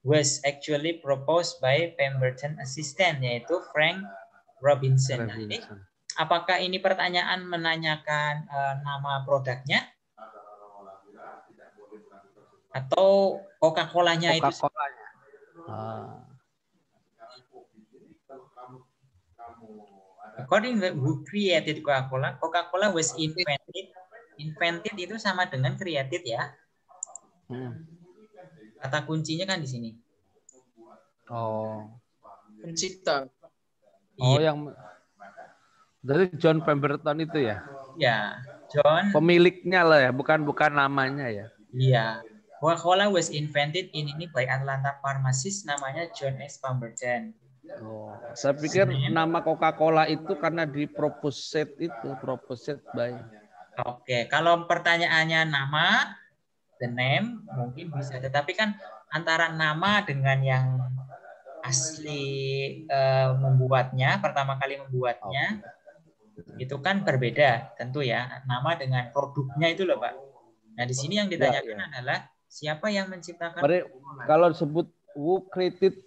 was actually proposed by Pemberton assistant, yaitu Frank Robinson. Nah, ini, apakah ini pertanyaan menanyakan nama produknya? Atau Coca-Colanya itu? Coca-Colanya. According to who created Coca-Cola, Coca-Cola was invented. Invented itu sama dengan created ya. Kata kuncinya kan di sini. Oh. Pencipta. Oh, yang dari John Pemberton itu ya? Ya, John. Pemiliknya lah ya, bukan namanya ya. Iya. Coca-Cola was invented in ini by Atlanta pharmacist namanya John S. Pemberton. Oh, saya pikir nama Coca-Cola itu karena proposed by. Oke, kalau pertanyaannya nama, the name mungkin bisa, tetapi kan antara nama dengan yang asli membuatnya, pertama kali membuatnya, itu kan berbeda tentu ya. Nama dengan produknya itu loh Pak. Nah, di sini yang ditanyakan adalah siapa yang menciptakan Coca-Cola? Kalau disebut who created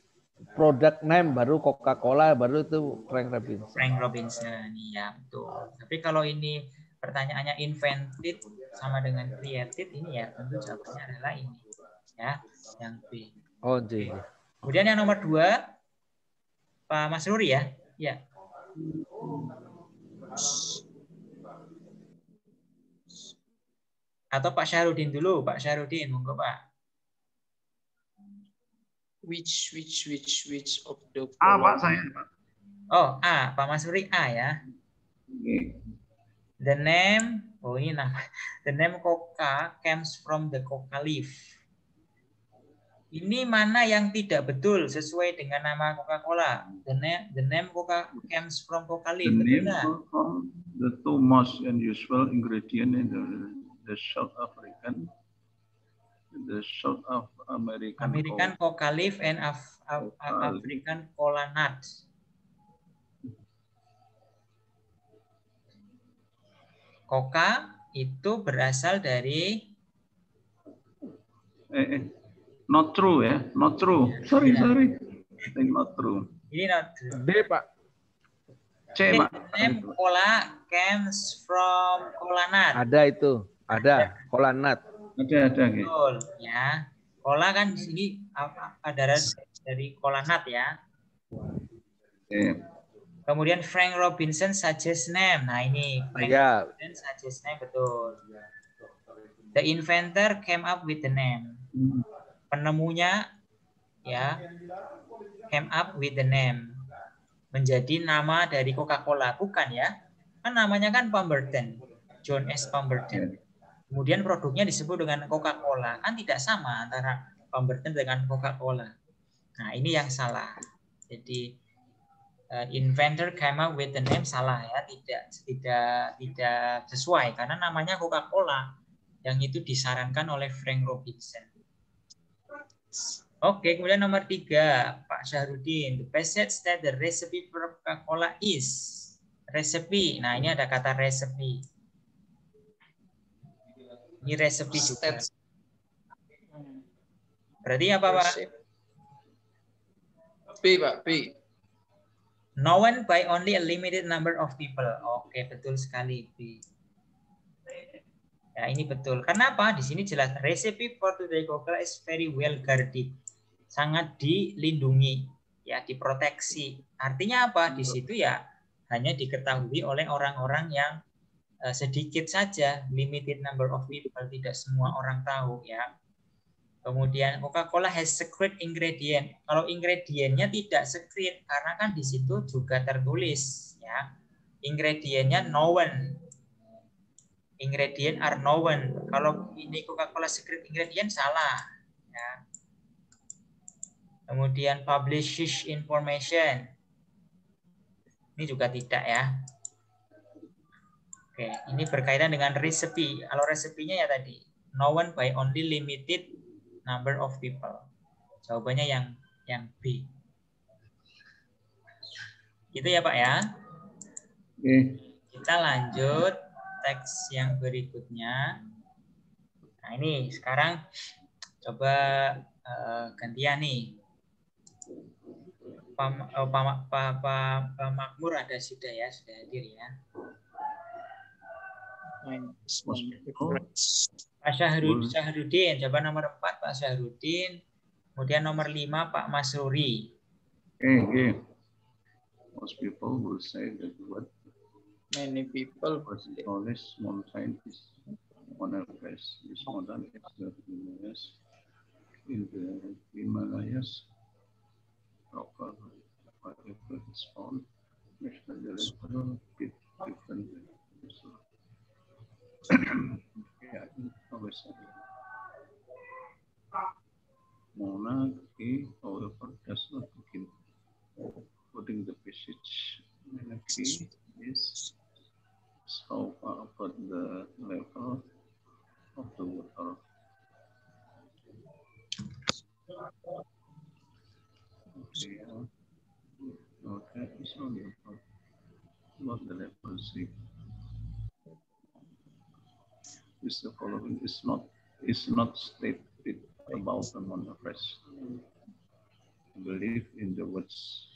product name baru Coca-Cola, baru itu Frank Robinson. Frank Robinson, iya betul. Tapi kalau ini pertanyaannya invented sama dengan created, ini ya tentu jawabannya adalah ini, ya, yang B. Oh, J. Kemudian yang nomor 2, Pak Mas Ruri ya, ya. Atau Pak Syahrudin dulu, Pak Syahrudin, monggo Pak. Which of the A, Pak, following? saya. Oh, A, Pak Mas Ruri A ya. Oke. The name, oh ini nama. The name Coca comes from the coca leaf. Ini mana yang tidak betul sesuai dengan nama Coca-Cola? The name Coca comes from coca The leaf. Betul name nggak? of the two most unusual ingredient in the South American American coca leaf and African cola nuts. Coca itu berasal dari not true ya, not true. Sorry. I think not true. Ini not true. D, Pak. C, Pak. The name cola comes from cola nut. Ada itu, ada cola nut. Ada. Betul, ya. Cola kan di sini ada dari cola nut ya. Oke. Kemudian Frank Robinson suggest name. Nah ini Frank Robinson suggest name, betul. The inventor came up with the name. Penemunya ya came up with the name. Menjadi nama dari Coca-Cola, bukan ya? Kan namanya kan Pemberton, John S. Pemberton. Kemudian produknya disebut dengan Coca-Cola, kan tidak sama antara Pemberton dengan Coca-Cola. Nah ini yang salah. Jadi inventor came up with the name salah ya, tidak sesuai karena namanya Coca-Cola yang itu disarankan oleh Frank Robinson. Oke, kemudian nomor 3, Pak Syahrudin. The passage that the recipe for Coca-Cola is recipe. Nah, ini ada kata recipe. Ini recipe juga. Berarti apa, Pak? B, Pak, B. Known by only a limited number of people. Oke, betul sekali, B. Ya, ini betul. Kenapa? Di sini jelas recipe for today Coca-Cola is very well guarded. Sangat dilindungi, ya, diproteksi. Artinya apa? Di situ ya hanya diketahui oleh orang-orang yang sedikit saja, limited number of people, tidak semua orang tahu ya. Kemudian Coca-Cola has secret ingredient. Kalau ingredientnya tidak secret karena kan di situ juga tertulis ya. Ingredientnya known. Ingredient are known. Kalau ini Coca-Cola secret ingredient salah ya. Kemudian publishes information. Ini juga tidak ya. Oke, ini berkaitan dengan recipe. Kalau resepnya ya tadi known by only limited number of people. Jawabannya yang B. Gitu ya Pak ya. Oke. Kita lanjut teks yang berikutnya. Nah ini sekarang coba gantian nih. Pak Makmur sudah hadir ya. Pak Syahrudin, coba nomor 4 Pak Syahrudin. Kemudian nomor 5 Pak Masruri. Okay. Most people will say that what many people was the tallest mountain is on Everest. This mountain is the highest in the Himalayas. Whatever is found, makes the level bit different. Yeah, always. Monarchy, however, does not begin. Putting the passage monarchy is so far above the level of the water. Okay, okay, it's only about the level 6. is the following is not stated about the Mount Everest. I believe in the words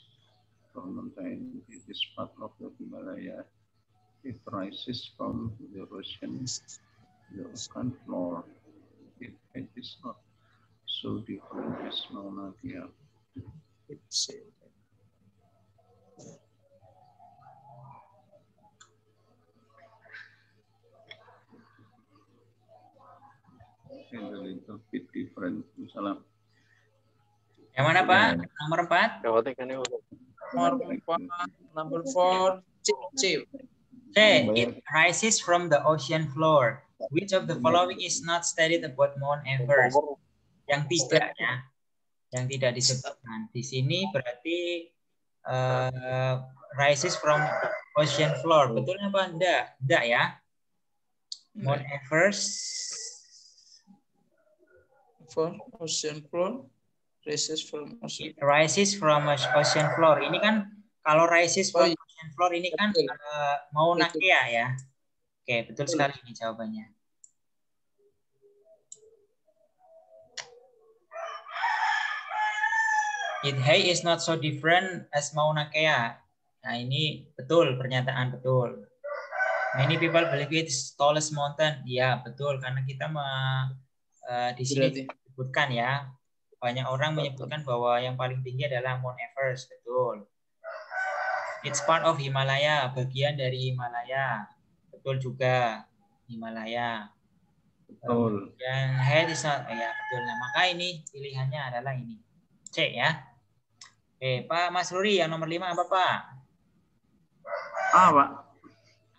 from mountain. It is part of the Himalaya. It rises from the ocean floor. It is not so different as Mauna Kea. And a little bit different. Misalnya. Yang mana Pak? Nomor 4? Number 4. C. It rises from the ocean floor. Which of the following is not stated about Mount Everest? Yang tidak ya, yang tidak disebutkan. Di sini berarti rises from ocean floor. Betul apa enggak? Enggak ya. Mount Everest for ocean floor. Rises from ocean. Rises from ocean floor. Ini kan kalau rises from ocean floor ini kan Mauna Kea ya. Oke, betul sekali ini jawabannya. Its height is not so different as Mauna Kea. Nah, ini betul, pernyataan betul. Many people believe it's tallest mountain. Ya, betul karena kita di sini disebutkan ya. Banyak orang menyebutkan bahwa yang paling tinggi adalah Mount Everest, betul. It's part of Himalaya, bagian dari Himalaya. Betul juga, Himalaya. Betul. Dan height is not, ya betul. Nah, maka ini pilihannya adalah ini. C ya. Oke, Pak Mas Ruri, yang nomor 5 apa Pak? A, Pak.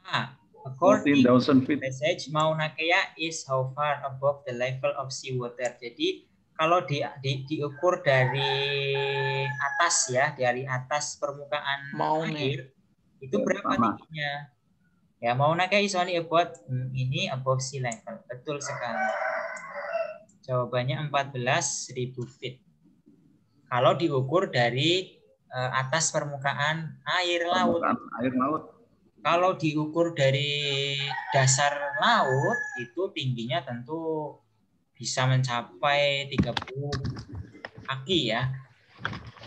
A. According to 14,000 feet. Passage, Mauna Kea is how far above the level of seawater. Jadi, kalau diukur dari atas ya, dari atas permukaan air, itu berapa tingginya? Ya, Mauna Kea is only about ini above sea level. Betul sekali. Jawabannya 14.000 feet. Kalau diukur dari atas permukaan air laut. Kalau diukur dari dasar laut, itu tingginya tentu bisa mencapai 30 kaki ya.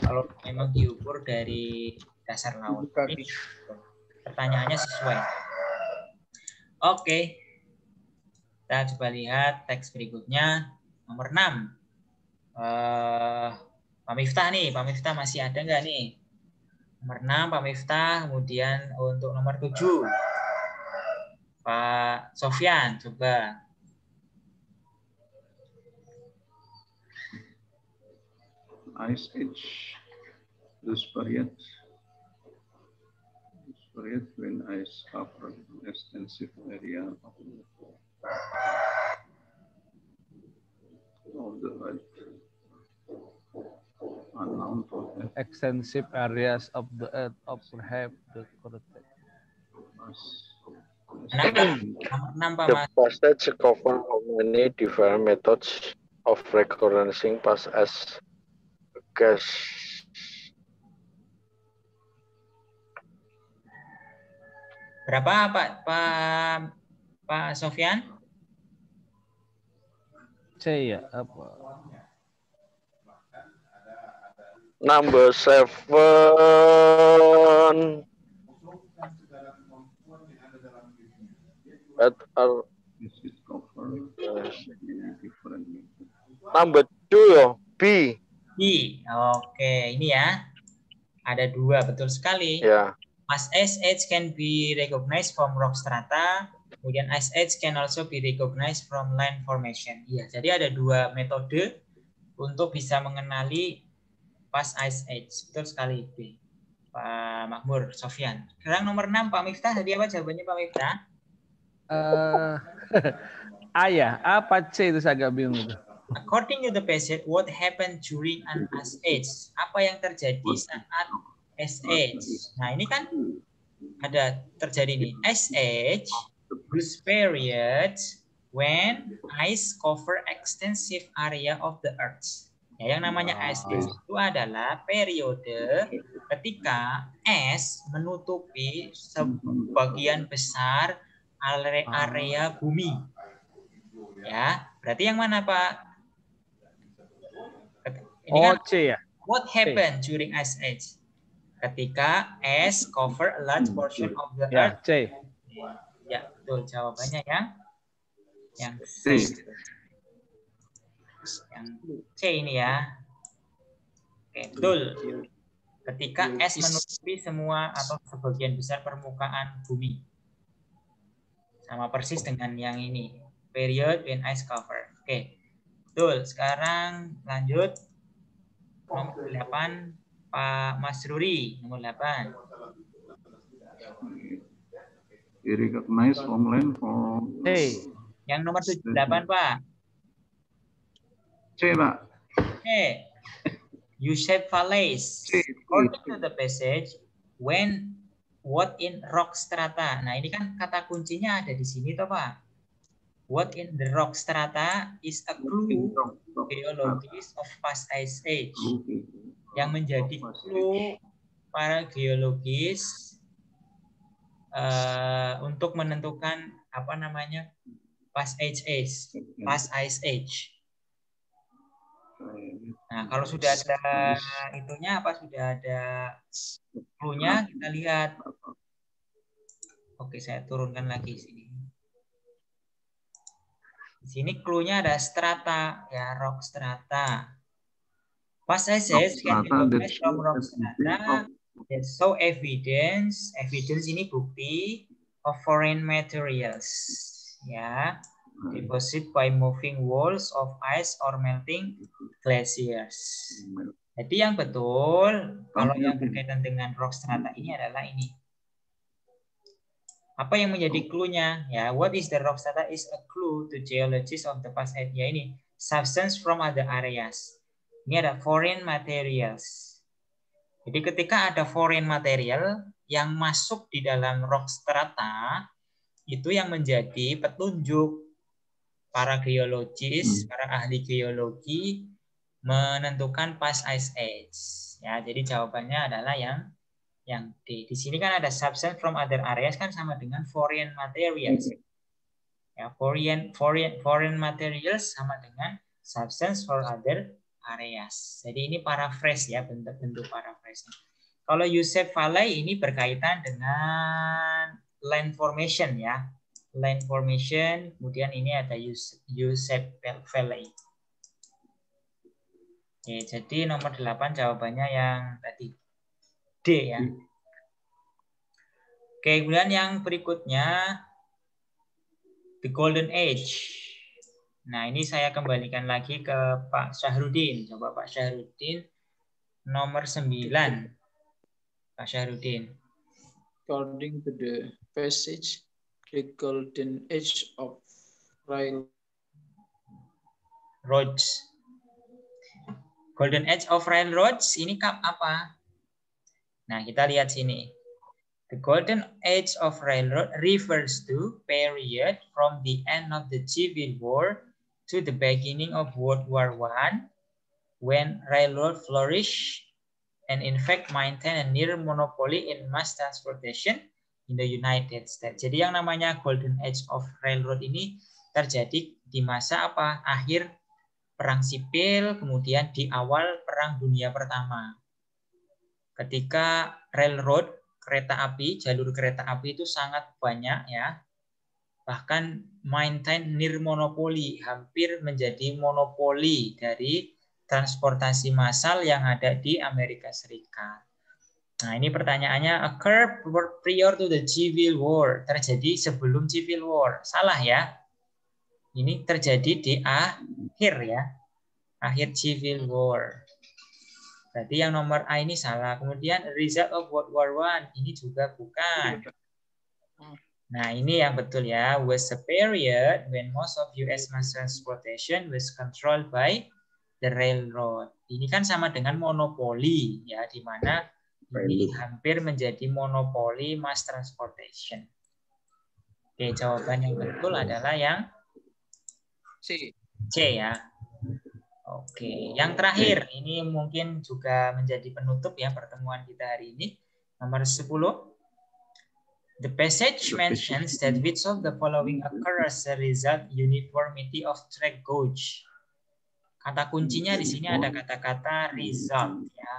Kalau memang diukur dari dasar laut. Ini pertanyaannya sesuai. Oke. Kita coba lihat teks berikutnya. Nomor 6. Pak Miftah nih. Pak Miftah masih ada nggak nih? Nomor 6 Pak Miftah. Kemudian untuk nomor 7. Pak Sofyan, coba. Ice Age, this period when ice covered extensive area of the earth, unknown to have extensive areas of the earth of perhaps the correct. The passage cover how many different methods of recognizing past as gas. Berapa Pak Sofyan? C ya apa? Number 7. Number 2 B. Oke, ini ya. Ada 2, betul sekali. Ya. As ice age can be recognized from rock strata, kemudian ice age can also be recognized from land formation. Iya, jadi ada 2 metode untuk bisa mengenali past ice age. Betul sekali, B. Pak Makmur, Sofyan. Sekarang nomor 6, Pak Miftah. Tadi apa jawabannya Pak Miftah? A ya, apa C itu saya agak bingung. According to the passage, what happened during an ice age? Apa yang terjadi saat ice age? Nah, ini kan ada terjadi nih. Ice age, those periods when ice cover extensive area of the earth. Ya, yang namanya ice age itu adalah periode ketika es menutupi sebagian besar area bumi. Ya, berarti yang mana, Pak? Ini Oh, kan C ya. what happened during Ice Age? Ketika ice cover a large portion of the Ya, earth. C. Ya, betul. Jawabannya yang C. Yang C ini ya. Oke, betul. Ketika es menutupi semua atau sebagian besar permukaan bumi. Sama persis dengan yang ini. Period when ice cover. Oke, betul. Sekarang lanjut. Nomor 8, Pak Mas Ruri. Nomor 8. He recognized homeland for... C. Yang nomor 78, Pak. C, Pak. C. U-shaped valleys. According to the passage, when what in rock strata. Nah, ini kan kata kuncinya ada di sini toh, Pak. What in the rock strata is a clue geologist of past ice age. Yang menjadi clue para geologis untuk menentukan apa namanya past ice age. Nah, kalau sudah ada itunya apa sudah ada clue-nya, kita lihat. Oke, saya turunkan lagi sini. Di sini clue-nya ada strata, ya, rock strata. Past ice age can be recognized from rock strata. So evidence ini bukti of foreign materials, ya. Deposit by moving walls of ice or melting glaciers. Jadi yang betul kalau yang berkaitan dengan rock strata ini adalah ini. Apa yang menjadi clue-nya? Ya, what is the rock strata is a clue to geologists of the past age. Ya ini, substance from other areas. Ini ada foreign materials. Jadi ketika ada foreign material yang masuk di dalam rock strata, itu yang menjadi petunjuk para geologis, para ahli geologi menentukan past ice age. Ya, jadi jawabannya adalah yang D. Di sini kan ada substance from other areas kan sama dengan foreign materials. Ya, foreign materials sama dengan substance for other areas. Jadi ini paraphrase ya, bentuk paraphrase. Kalau U-shaped valley ini berkaitan dengan land formation ya. Land formation, kemudian ini ada U-shaped valley. Oke, jadi nomor 8 jawabannya yang tadi D ya. Oke, kemudian yang berikutnya the Golden Age. Nah, ini saya kembalikan lagi ke Pak Syahrudin. Coba Pak Syahrudin nomor 9. Pak Syahrudin. According to the passage, the Golden Age of railroads. Golden Age of Railroads ini apa? Nah, kita lihat sini. The Golden Age of Railroad refers to period from the end of the Civil War to the beginning of World War I, when railroad flourished and in fact maintain a near monopoly in mass transportation in the United States. Jadi yang namanya Golden Age of Railroad ini terjadi di masa apa? Akhir Perang Sipil, kemudian di awal Perang Dunia Pertama. Ketika railroad, kereta api, jalur kereta api itu sangat banyak ya. Bahkan maintain near monopoly, hampir menjadi monopoli dari transportasi massal yang ada di Amerika Serikat. Nah, ini pertanyaannya, occur prior to the Civil War, terjadi sebelum Civil War. Salah ya. Ini terjadi di akhir ya. Akhir Civil War. Berarti yang nomor A ini salah. Kemudian result of World War I ini juga bukan. Nah, ini yang betul ya. Was a period when most of US mass transportation was controlled by the railroad. Ini kan sama dengan monopoli ya, di mana ini hampir menjadi monopoli mass transportation. Oke, jawaban yang betul adalah yang C ya. Oke, yang terakhir ini mungkin juga menjadi penutup ya pertemuan kita hari ini. Nomor 10. The passage mentions that which of the following occur as a result uniformity of track gauge. Kata kuncinya di sini ada kata-kata result ya.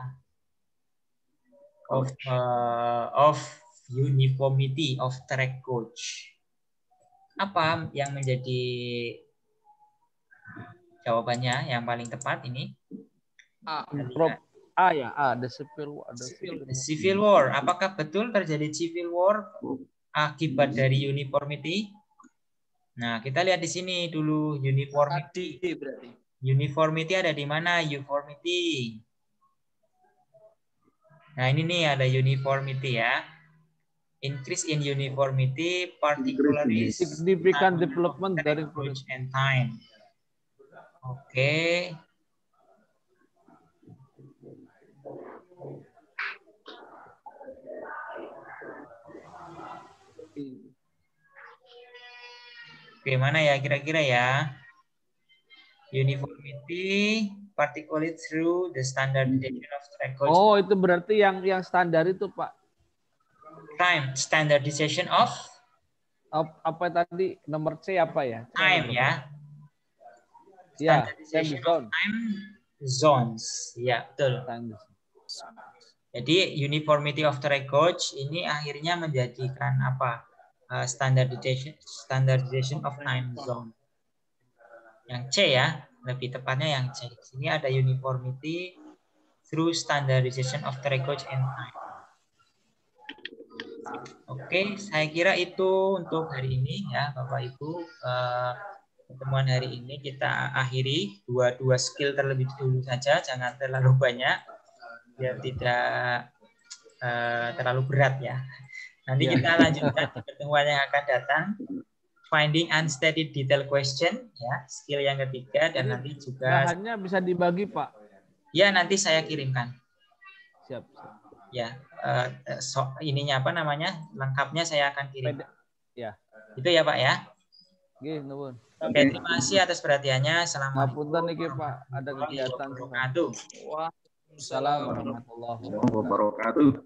Of uniformity of track gauge. Apa yang menjadi jawabannya yang paling tepat ini? A ya, A, the civil war. The civil war. Apakah betul terjadi civil war akibat dari uniformity? Nah, kita lihat di sini dulu uniformity. Berarti. Uniformity ada di mana? Uniformity. Nah, ini nih ada uniformity ya. Increase in uniformity, particularly significant development dari and time. Oke. Bagaimana ya kira-kira ya? Uniformity, particularly through the standardization of track gauge. Oh, itu berarti yang standar itu, Pak. Time, standardization of apa tadi nomor C apa ya? Time ya. Standardization of time zones. Ya, betul. Jadi uniformity of track gauge ini akhirnya menjadikan apa? Standardization of time zone. Yang C ya, lebih tepatnya yang C. Sini ada uniformity through standardization of track gauge and time. Oke, saya kira itu untuk hari ini ya, Bapak Ibu. Pertemuan hari ini kita akhiri dua skill terlebih dulu saja, jangan terlalu banyak, biar tidak terlalu berat ya. Nanti kita lanjutkan di pertemuan yang akan datang. Finding unstated detail question ya, skill yang ketiga, dan nanti juga bahannya bisa dibagi, Pak. Ya, nanti saya kirimkan. Siap. Ya, ininya apa namanya? Lengkapnya saya akan kirim. Ya. Itu ya, Pak ya. Nggih, nuwun. Oke, terima kasih atas perhatiannya. Assalamualaikum warahmatullahi wabarakatuh. Ada kegiatan. Waalaikumsalam warahmatullahi wabarakatuh.